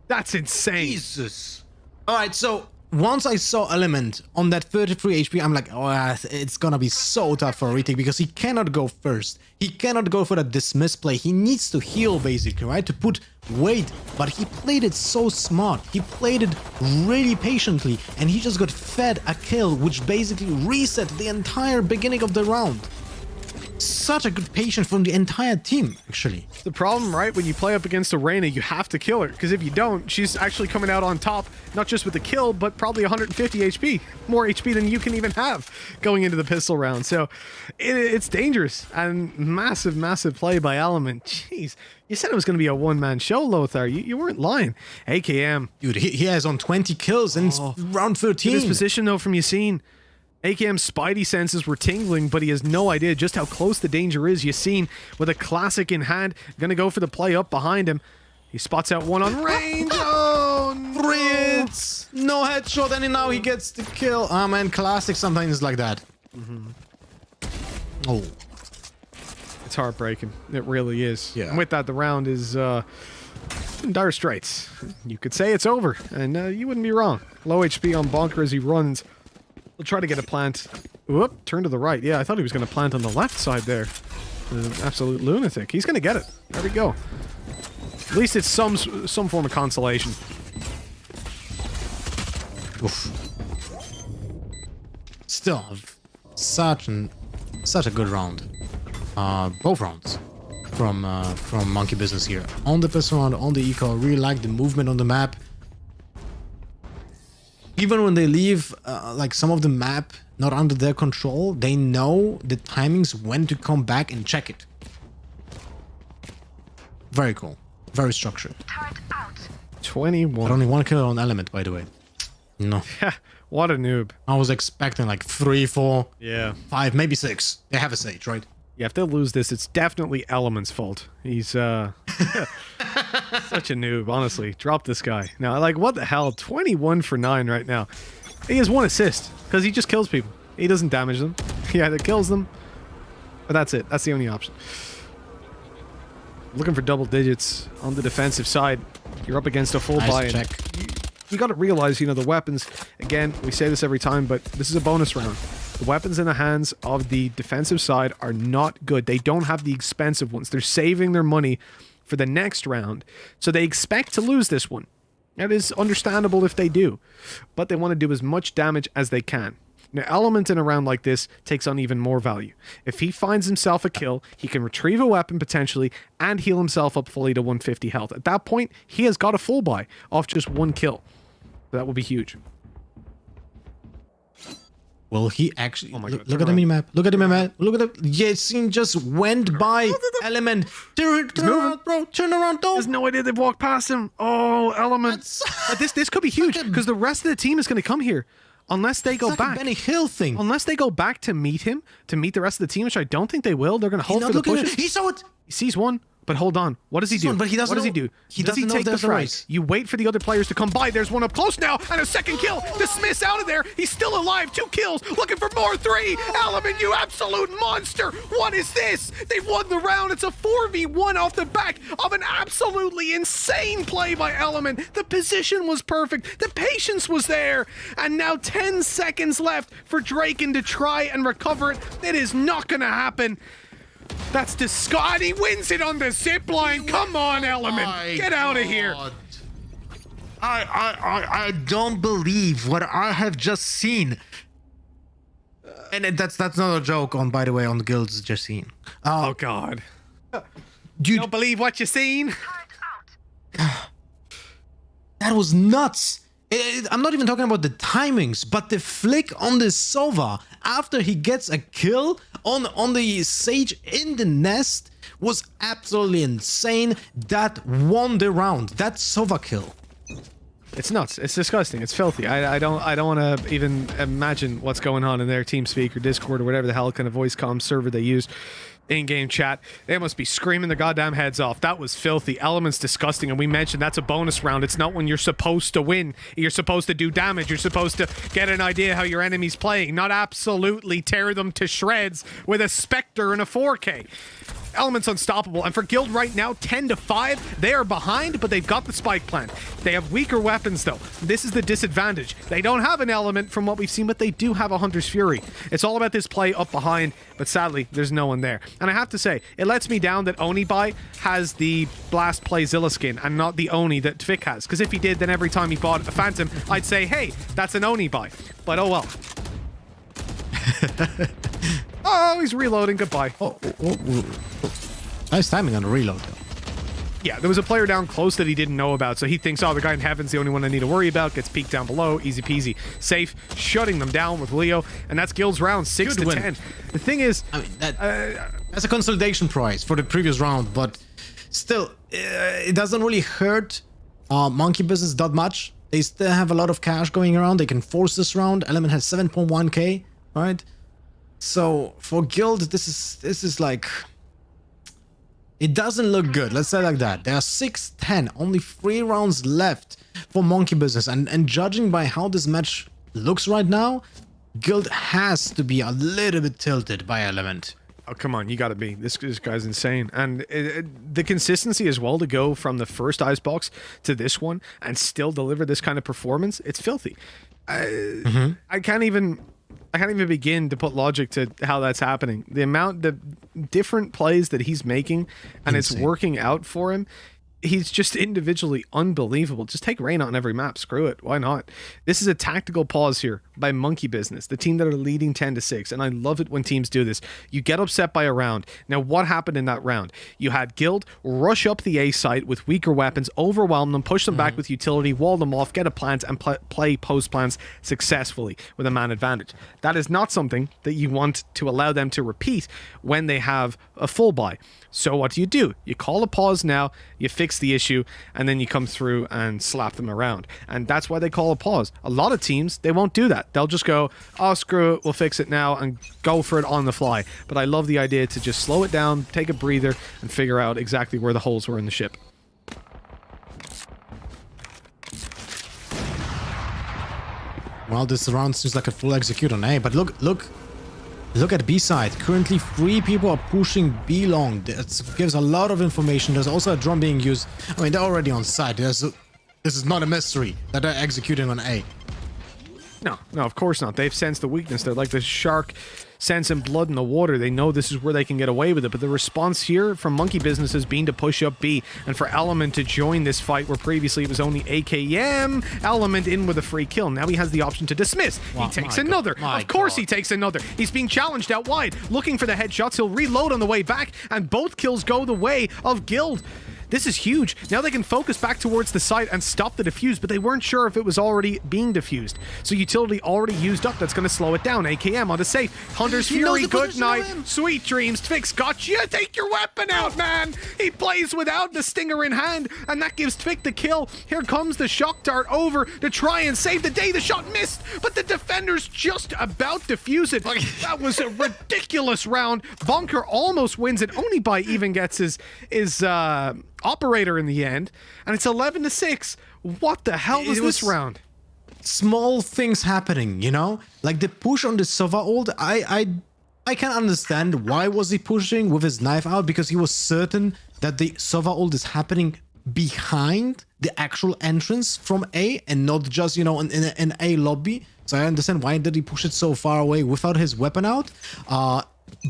That's insane. Jesus. All right, so once I saw Element on that 33 HP, I'm like, oh, it's gonna be so tough for a retake because he cannot go first. He cannot go for that dismiss play. He needs to heal, basically, right? To put weight, but he played it so smart. He played it really patiently, and he just got fed a kill, which basically reset the entire beginning of the round. Such a good patience from the entire team, actually. The problem, right, when you play up against Arena, you have to kill her, because if you don't, she's actually coming out on top, not just with the kill, but probably 150 HP. More HP than you can even have going into the pistol round. So it's dangerous, and massive play by Element. Jeez, you said it was going to be a one-man show, Lothar. You weren't lying. AKM. Dude, he has on 20 kills in round 13. His position, though, from Yassine. AKM's spidey senses were tingling, but he has no idea just how close the danger is. Yassine, with a classic in hand, gonna go for the play up behind him. He spots out one on range. Oh, no. Ritz! No headshot, and now he gets the kill. Ah, man, classic sometimes is like that. Oh. It's heartbreaking. It really is. Yeah. And with that, the round is in dire straits. You could say it's over, and you wouldn't be wrong. Low HP on Bonker as he runs. We'll try to get a plant. Whoop, turn to the right. Yeah, I thought he was going to plant on the left side there. An absolute lunatic. He's going to get it. There we go. At least it's some form of consolation. Oof. Still, such a good round. Both rounds from Monkey Business here. On the pistol round, on the eco, really like the movement on the map. Even when they leave like some of the map not under their control, they know the timings when to come back and check it. Very cool. Very structured. 21. Only 1 kill on Element, by the way. No. What a noob. I was expecting like 3, 4, Yeah. 5, maybe 6. They have a sage, right? Yeah, if they'll lose this, it's definitely Element's fault. He's such a noob, honestly. Drop this guy. Now, like, what the hell? 21 for 9 right now. He has 1 assist, because he just kills people. He doesn't damage them. He either kills them, but that's it. That's the only option. Looking for double digits on the defensive side. You're up against a full buy. Nice check. You got to realize, you know, the weapons, again, we say this every time, but this is a bonus round. The weapons in the hands of the defensive side are not good. They don't have the expensive ones. They're saving their money for the next round. So they expect to lose this one. That is understandable if they do. But they want to do as much damage as they can. Now, Element in a round like this takes on even more value. If he finds himself a kill, he can retrieve a weapon potentially and heal himself up fully to 150 health. At that point, he has got a full buy off just 1 kill. That would be huge. Will he actually... Oh my God, look at the minimap. Look at the minimap. Look at the... Yassine just went by Element. Turn around, bro. Turn around, don't. There's no idea they've walked past him. Oh, Element. This could be huge because the rest of the team is going to come here. Unless they go like back. A Benny Hill thing. Unless they go back to meet him, to meet the rest of the team, which I don't think they will. They're going to hold for the push. He saw it. He sees one. But hold on. What does he do? But he doesn't what does he know- do? he does he doesn't know take the there's a frag? race. You wait for the other players to come by. There's one up close now, and a second kill. Dismiss out of there. He's still alive. 2 kills. Looking for more. 3. Element, you absolute monster. What is this? They've won the round. It's a 4v1 off the back of an absolutely insane play by Element. The position was perfect. The patience was there. And now 10 seconds left for Draken to try and recover it. It is not going to happen. That's disgusting. He wins it on the zip line. Come on, Element. Get out of here. I don't believe what I have just seen. And that's not a joke on, by the way, on the guilds just seen. Oh God. Dude, You don't believe what you seen? that was nuts. I'm not even talking about the timings, but the flick on the Sova after he gets a kill on the Sage in the nest was absolutely insane. That won the round. That Sova kill. It's nuts. It's disgusting. It's filthy. I don't want to even imagine what's going on in their TeamSpeak or Discord or whatever the hell kind of voice comm server they use. In-game chat, they must be screaming their goddamn heads off. That was filthy. Element's disgusting, and we mentioned that's a bonus round. It's not when you're supposed to win. You're supposed to do damage. You're supposed to get an idea how your enemy's playing, not absolutely tear them to shreds with a Spectre and a 4K. Element's unstoppable, and for Guild right now, 10-5, they are behind, but they've got the spike plant. They have weaker weapons, though. This is the disadvantage. They don't have an Element from what we've seen, but they do have a Hunter's Fury. It's all about this play up behind, but sadly, there's no one there. And I have to say, it lets me down that Onibai has the Blast Play Zilla skin and not the Oni that Tvik has, because if he did, then every time he bought a Phantom, I'd say, hey, that's an Onibai. But oh well. Oh, he's reloading. Goodbye. Oh. Nice timing on the reload, though. Yeah, there was a player down close that he didn't know about, so he thinks, oh, the guy in heaven's the only one I need to worry about. Gets peeked down below. Easy peasy. Safe. Shutting them down with Leo. And that's Guild's round, 6-10. The thing is... I mean, that's a consolidation prize for the previous round, but still, it doesn't really hurt Monkey Business that much. They still have a lot of cash going around. They can force this round. Element has 7.1k, right? So for Guild, this is like, it doesn't look good. Let's say it like that. There are 6-10, only 3 rounds left for Monkey Business, and judging by how this match looks right now, Guild has to be a little bit tilted by Element. Oh, come on, you gotta be. This guy's insane. And the consistency as well to go from the first Icebox to this one and still deliver this kind of performance, it's filthy. I can't even begin to put logic to how that's happening. The different plays that he's making and it's working out for him. He's just individually unbelievable. Just take Reyna on every map. Screw it. Why not? This is a tactical pause here by Monkey Business, the team that are leading 10-6. And I love it when teams do this. You get upset by a round. Now, what happened in that round? You had Guild rush up the A site with weaker weapons, overwhelm them, push them back with utility, wall them off, get a plant, and play post plants successfully with a man advantage. That is not something that you want to allow them to repeat when they have a full buy. So what do? You call a pause now, you fix the issue, and then you come through and slap them around. And that's why they call a pause. A lot of teams, they won't do that. They'll just go, oh, screw it, we'll fix it now, and go for it on the fly. But I love the idea to just slow it down, take a breather, and figure out exactly where the holes were in the ship. Well, this round seems like a full execute on A, but look at B side. Currently 3 people are pushing B long. That gives a lot of information. There's also a drone being used. I mean, they're already on site. This is not a mystery that they're executing on A. No, of course not. They've sensed the weakness. They're like the shark sensing blood in the water. They know this is where they can get away with it. But the response here from Monkey Business has been to push up B and for Element to join this fight where previously it was only AKM. Element in with a free kill. Now he has the option to dismiss. He takes another. Of course he takes another. He's being challenged out wide, looking for the headshots. He'll reload on the way back, and both kills go the way of Guild. This is huge. Now they can focus back towards the site and stop the defuse, but they weren't sure if it was already being diffused. So utility already used up. That's going to slow it down. AKM on the safe. Hunter's Fury, good night. Sweet dreams. Tvix got you. Take your weapon out, man. He plays without the stinger in hand, and that gives Tvik the kill. Here comes the shock dart over to try and save the day. The shot missed, but the defenders just about defuse it. That was a ridiculous round. Bonker almost wins it. Onibai even gets his operator in the end, and it's 11-6. What the hell was this round? Small things happening, you know, like the push on the Sova ult. I can understand why was he pushing with his knife out, because he was certain that the Sova ult is happening behind the actual entrance from A and not just, you know, in an A lobby. So I understand why did he push it so far away without his weapon out.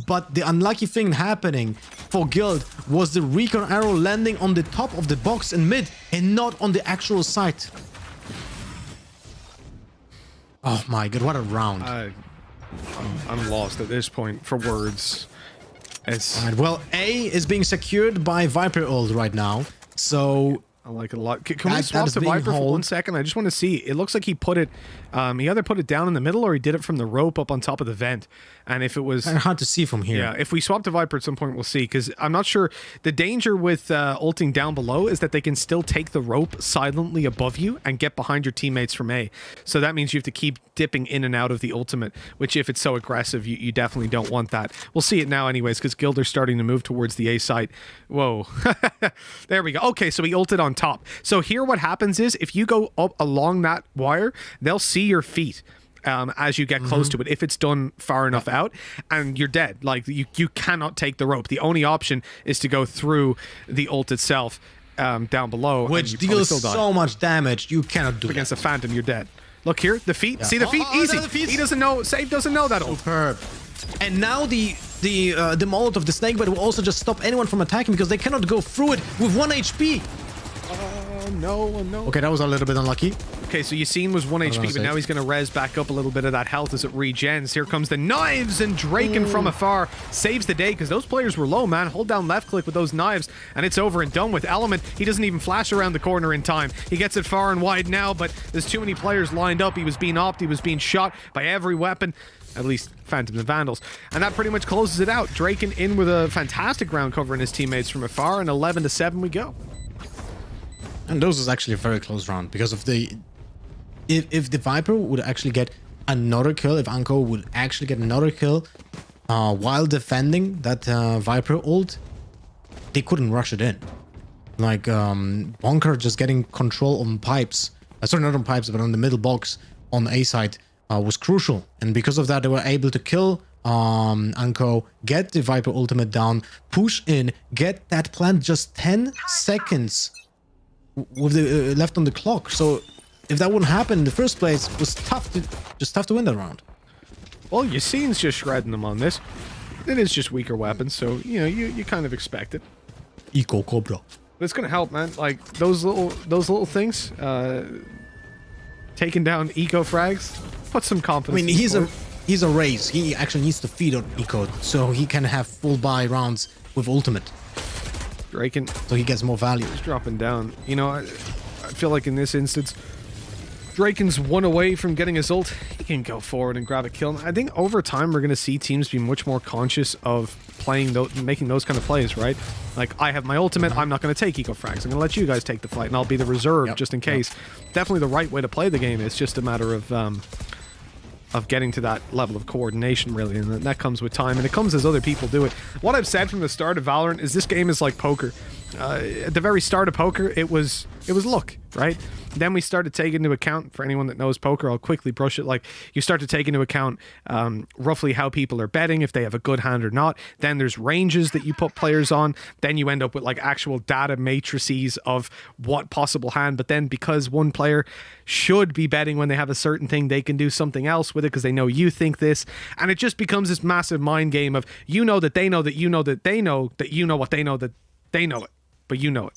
But the unlucky thing happening for Guild was the recon arrow landing on the top of the box in mid and not on the actual site. Oh my god, what a round. I'm lost at this point for words. It's... Alright, well, A is being secured by Viper ult right now, so... I like it a lot. Can we swap to Viper for 1 second? I just want to see. It looks like he put it... he either put it down in the middle or he did it from the rope up on top of the vent. And if it was... Kind of hard to see from here. Yeah, if we swap to Viper at some point, we'll see. Because I'm not sure... The danger with ulting down below is that they can still take the rope silently above you and get behind your teammates from A. So that means you have to keep dipping in and out of the ultimate, which if it's so aggressive, you definitely don't want that. We'll see it now anyways, because Gilder's starting to move towards the A site. Whoa. There we go. Okay, so he ulted on top. So here what happens is, if you go up along that wire, they'll see your feet as you get close to it, if it's done far enough out, and you're dead. Like, you cannot take the rope. The only option is to go through the ult itself down below. Which deals so much damage, you cannot do against a phantom, you're dead. Look here, the feet. Yeah. See the feet? Easy. He doesn't know. Save doesn't know that ult. Superb. And now the molot of the snakebite will also just stop anyone from attacking because they cannot go through it with 1 HP. No. Okay, that was a little bit unlucky. Okay, so Yassine was 1 HP, but now he's going to res back up a little bit of that health as it regens. Here comes the knives, and Draken from afar saves the day because those players were low, man. Hold down left click with those knives, and it's over and done with. Element, he doesn't even flash around the corner in time. He gets it far and wide now, but there's too many players lined up. He was being opped, he was being shot by every weapon. At least Phantoms and Vandals. And that pretty much closes it out. Draken in with a fantastic round covering his teammates from afar, and 11-7 we go. And those is actually a very close round because of the... If the Viper would actually get another kill, if Anko would actually get another kill while defending that Viper ult, they couldn't rush it in. Like, Bonker just getting control on pipes. Sorry, not on pipes, but on the middle box on the A side was crucial. And because of that, they were able to kill Anko, get the Viper ultimate down, push in, get that plant just 10 seconds with the left on the clock. So if that wouldn't happen in the first place, it was tough to win that round. Well, Yassine's just shredding them on this. It is just weaker weapons, so you know you kind of expect it. Eco Cobra. But it's gonna help, man. Like those little things, taking down eco frags, put some confidence. I mean, he's a race. He actually needs to feed on eco, so he can have full buy rounds with ultimate. Draken, so he gets more value. He's dropping down. You know, I feel like in this instance, Draken's 1 away from getting his ult. He can go forward and grab a kill. I think over time we're going to see teams be much more conscious of playing making those kind of plays, right? Like, I have my ultimate, I'm not going to take eco frags. I'm going to let you guys take the fight, and I'll be the reserve just in case. Definitely the right way to play the game. It's just a matter of getting to that level of coordination, really, and that comes with time, and it comes as other people do it. What I've said from the start of Valorant is this game is like poker. At the very start of poker, it was luck, right? Then we started taking into account, for anyone that knows poker, I'll quickly brush it, like, you start to take into account roughly how people are betting, if they have a good hand or not. Then there's ranges that you put players on. Then you end up with, like, actual data matrices of what possible hand, but then because one player should be betting when they have a certain thing, they can do something else with it because they know you think this, and it just becomes this massive mind game of, you know that they know that you know that they know that you know what they know that they know it, but you know it.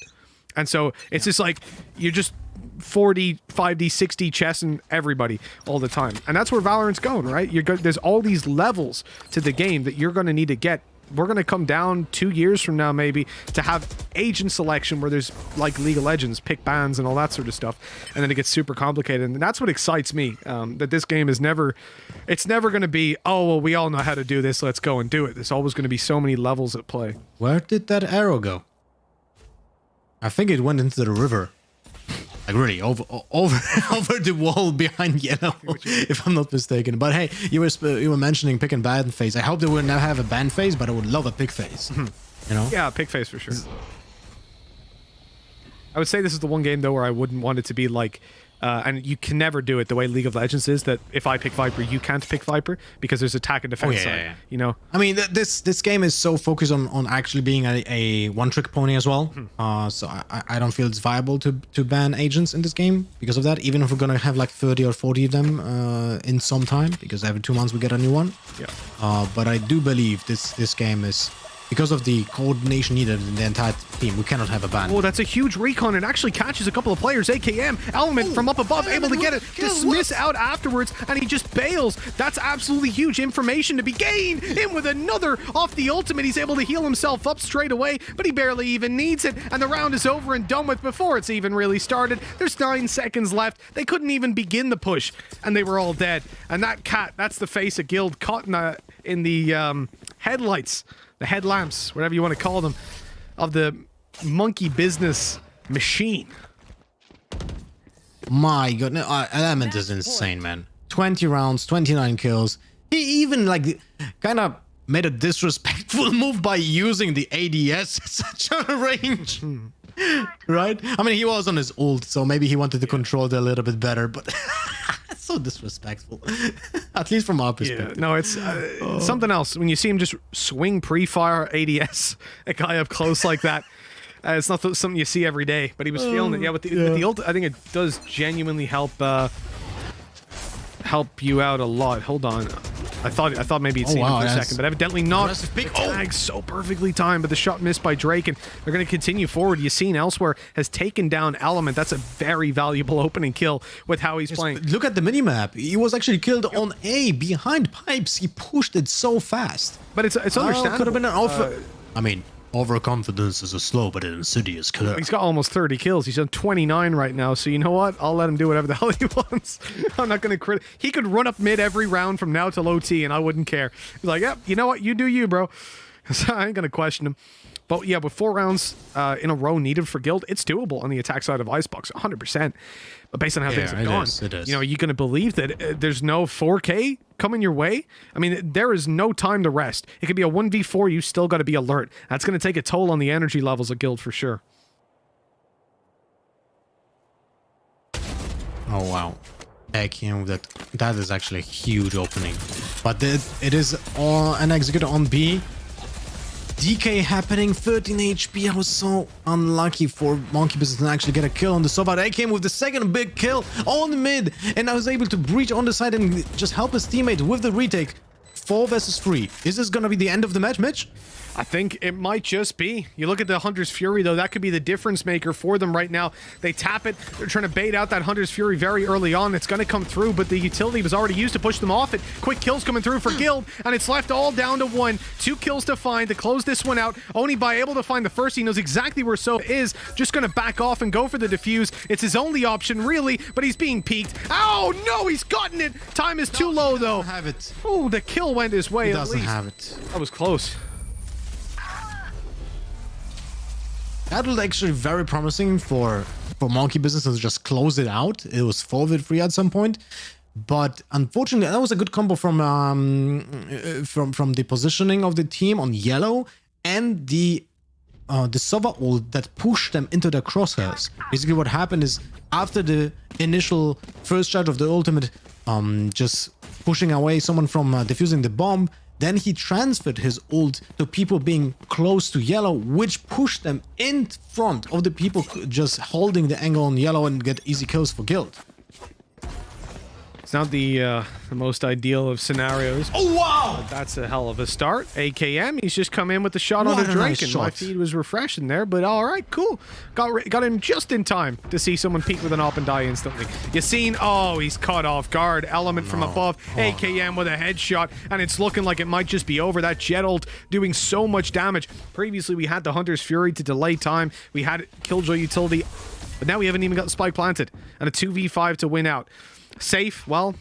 And so it's just like, you're just 40, 5D, 60 chessing everybody all the time. And that's where Valorant's going, right? There's all these levels to the game that you're going to need to get. We're going to come down 2 years from now, maybe, to have agent selection where there's, like, League of Legends, pick bans and all that sort of stuff. And then it gets super complicated. And that's what excites me, that this game is never going to be, oh, well, we all know how to do this, let's go and do it. There's always going to be so many levels at play. Where did that arrow go? I think it went into the river. Like, really, over the wall behind yellow, if I'm not mistaken. But hey, you were mentioning pick and ban phase. I hope they will now have a ban phase, but I would love a pick phase. You know? Yeah, pick phase for sure. I would say this is the one game, though, where I wouldn't want it to be like... and you can never do it the way League of Legends is, that if I pick Viper, you can't pick Viper, because there's attack and defense side, you know? I mean, this game is so focused on actually being a one-trick pony as well. So I don't feel it's viable to ban agents in this game because of that, even if we're going to have like 30 or 40 of them in some time, because every 2 months we get a new one. Yeah. But I do believe this game is because of the coordination needed in the entire team, we cannot have a ban. Oh, that's a huge recon. It actually catches a couple of players. AKM, Element from up above, able to get it, dismiss out afterwards, and he just bails. That's absolutely huge information to be gained. In with another off the ultimate. He's able to heal himself up straight away, but he barely even needs it, and the round is over and done with before it's even really started. There's 9 seconds left. They couldn't even begin the push, and they were all dead. And that cat, that's the face of Guild caught in the headlights, the headlamps, whatever you want to call them, of the monkey business machine. My god, no, Element is insane, man. 20 rounds, 29 kills. He even like kind of made a disrespectful move by using the ADS at such a range. Right? I mean, he was on his ult, so maybe he wanted to control it a little bit better, but it's so disrespectful. At least from our perspective. Yeah, no, it's something else. When you see him just swing pre-fire ADS a guy up close like that, it's not something you see every day, but he was feeling it. Yeah, with the ult, I think it does genuinely help you out a lot. Hold on. I thought maybe you'd seen it for a second, but evidently not. The tag so perfectly timed, but the shot missed by Drake, and they're going to continue forward. Yassine elsewhere has taken down Element. That's a very valuable opening kill with how he's playing. Look at the minimap. He was actually killed on A, behind pipes. He pushed it so fast. But it's understandable. Could have been an alpha. I mean, overconfidence is a slow but an insidious killer. He's got almost 30 kills. He's on 29 right now, so you know what? I'll let him do whatever the hell he wants. I'm not going to He could run up mid every round from now till OT, and I wouldn't care. He's like, yep, you know what? You do you, bro. So I ain't going to question him. But yeah, with 4 rounds in a row needed for Guild, it's doable on the attack side of Icebox, 100%. But based on how things have gone, you know, are you going to believe that there's no 4K coming your way? I mean, there is no time to rest. It could be a 1v4, you still got to be alert. That's going to take a toll on the energy levels of Guild for sure. Oh, wow. That is actually a huge opening. But it is an executor on B. DK happening, 13 HP. I was so unlucky for Monkey Business to actually get a kill on the Sobat. I came with the second big kill on the mid, and I was able to breach on the side and just help his teammate with the retake. 4 versus 3. Is this gonna be the end of the match, Mitch? I think it might just be. You look at the Hunter's Fury, though, that could be the difference maker for them right now. They tap it. They're trying to bait out that Hunter's Fury very early on. It's going to come through, but the utility was already used to push them off it. Quick kills coming through for Guild, and it's left all down to 1. 2 kills to find to close this one out. Only by able to find the first. He knows exactly where So is. Just going to back off and go for the defuse. It's his only option, really, but he's being peeked. Oh, no, he's gotten it. Time is too low, though. Have it. Oh, the kill went his way, He at doesn't least. have it. That was close. That was actually very promising for Monkey Business to just close it out. It was forward free at some point, but unfortunately, that was a good combo from the positioning of the team on yellow and the Sova ult that pushed them into the crosshairs. Basically, what happened is after the initial first charge of the ultimate, just pushing away someone from defusing the bomb. Then he transferred his ult to people being close to yellow, which pushed them in front of the people just holding the angle on yellow and get easy kills for Guild. It's not the most ideal of scenarios. Oh, wow! But that's a hell of a start. AKM, he's just come in with the shot on the Drake, nice and shot. my feed was refreshing there, but all right, cool. Got him just in time to see someone peek with an op and die instantly. Yassine, oh, he's caught off guard. Element from above. AKM with a headshot, and it's looking like it might just be over. That jet ult doing so much damage. Previously, we had the Hunter's Fury to delay time. We had Killjoy utility, but now we haven't even got the spike planted, and a 2v5 to win out. Safe, well,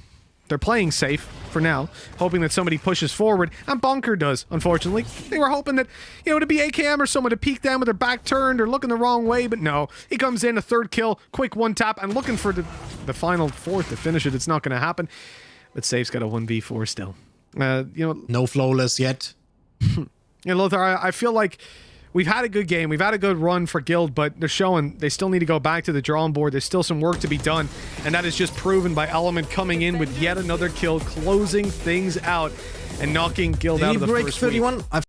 they're playing safe for now, hoping that somebody pushes forward, and Bonker does, unfortunately. They were hoping that, you know, to be AKM or someone to peek them with their back turned or looking the wrong way, but no. He comes in, a 3rd kill, quick 1 tap, and looking for the final 4th to finish it. It's not going to happen, but Safe's got a 1v4 still. You know, no flawless yet. You know, Lothar, I feel like we've had a good game. We've had a good run for Guild, but they're showing they still need to go back to the drawing board. There's still some work to be done, and that is just proven by Element coming in with yet another kill, closing things out, and knocking Guild out of the first week. 31?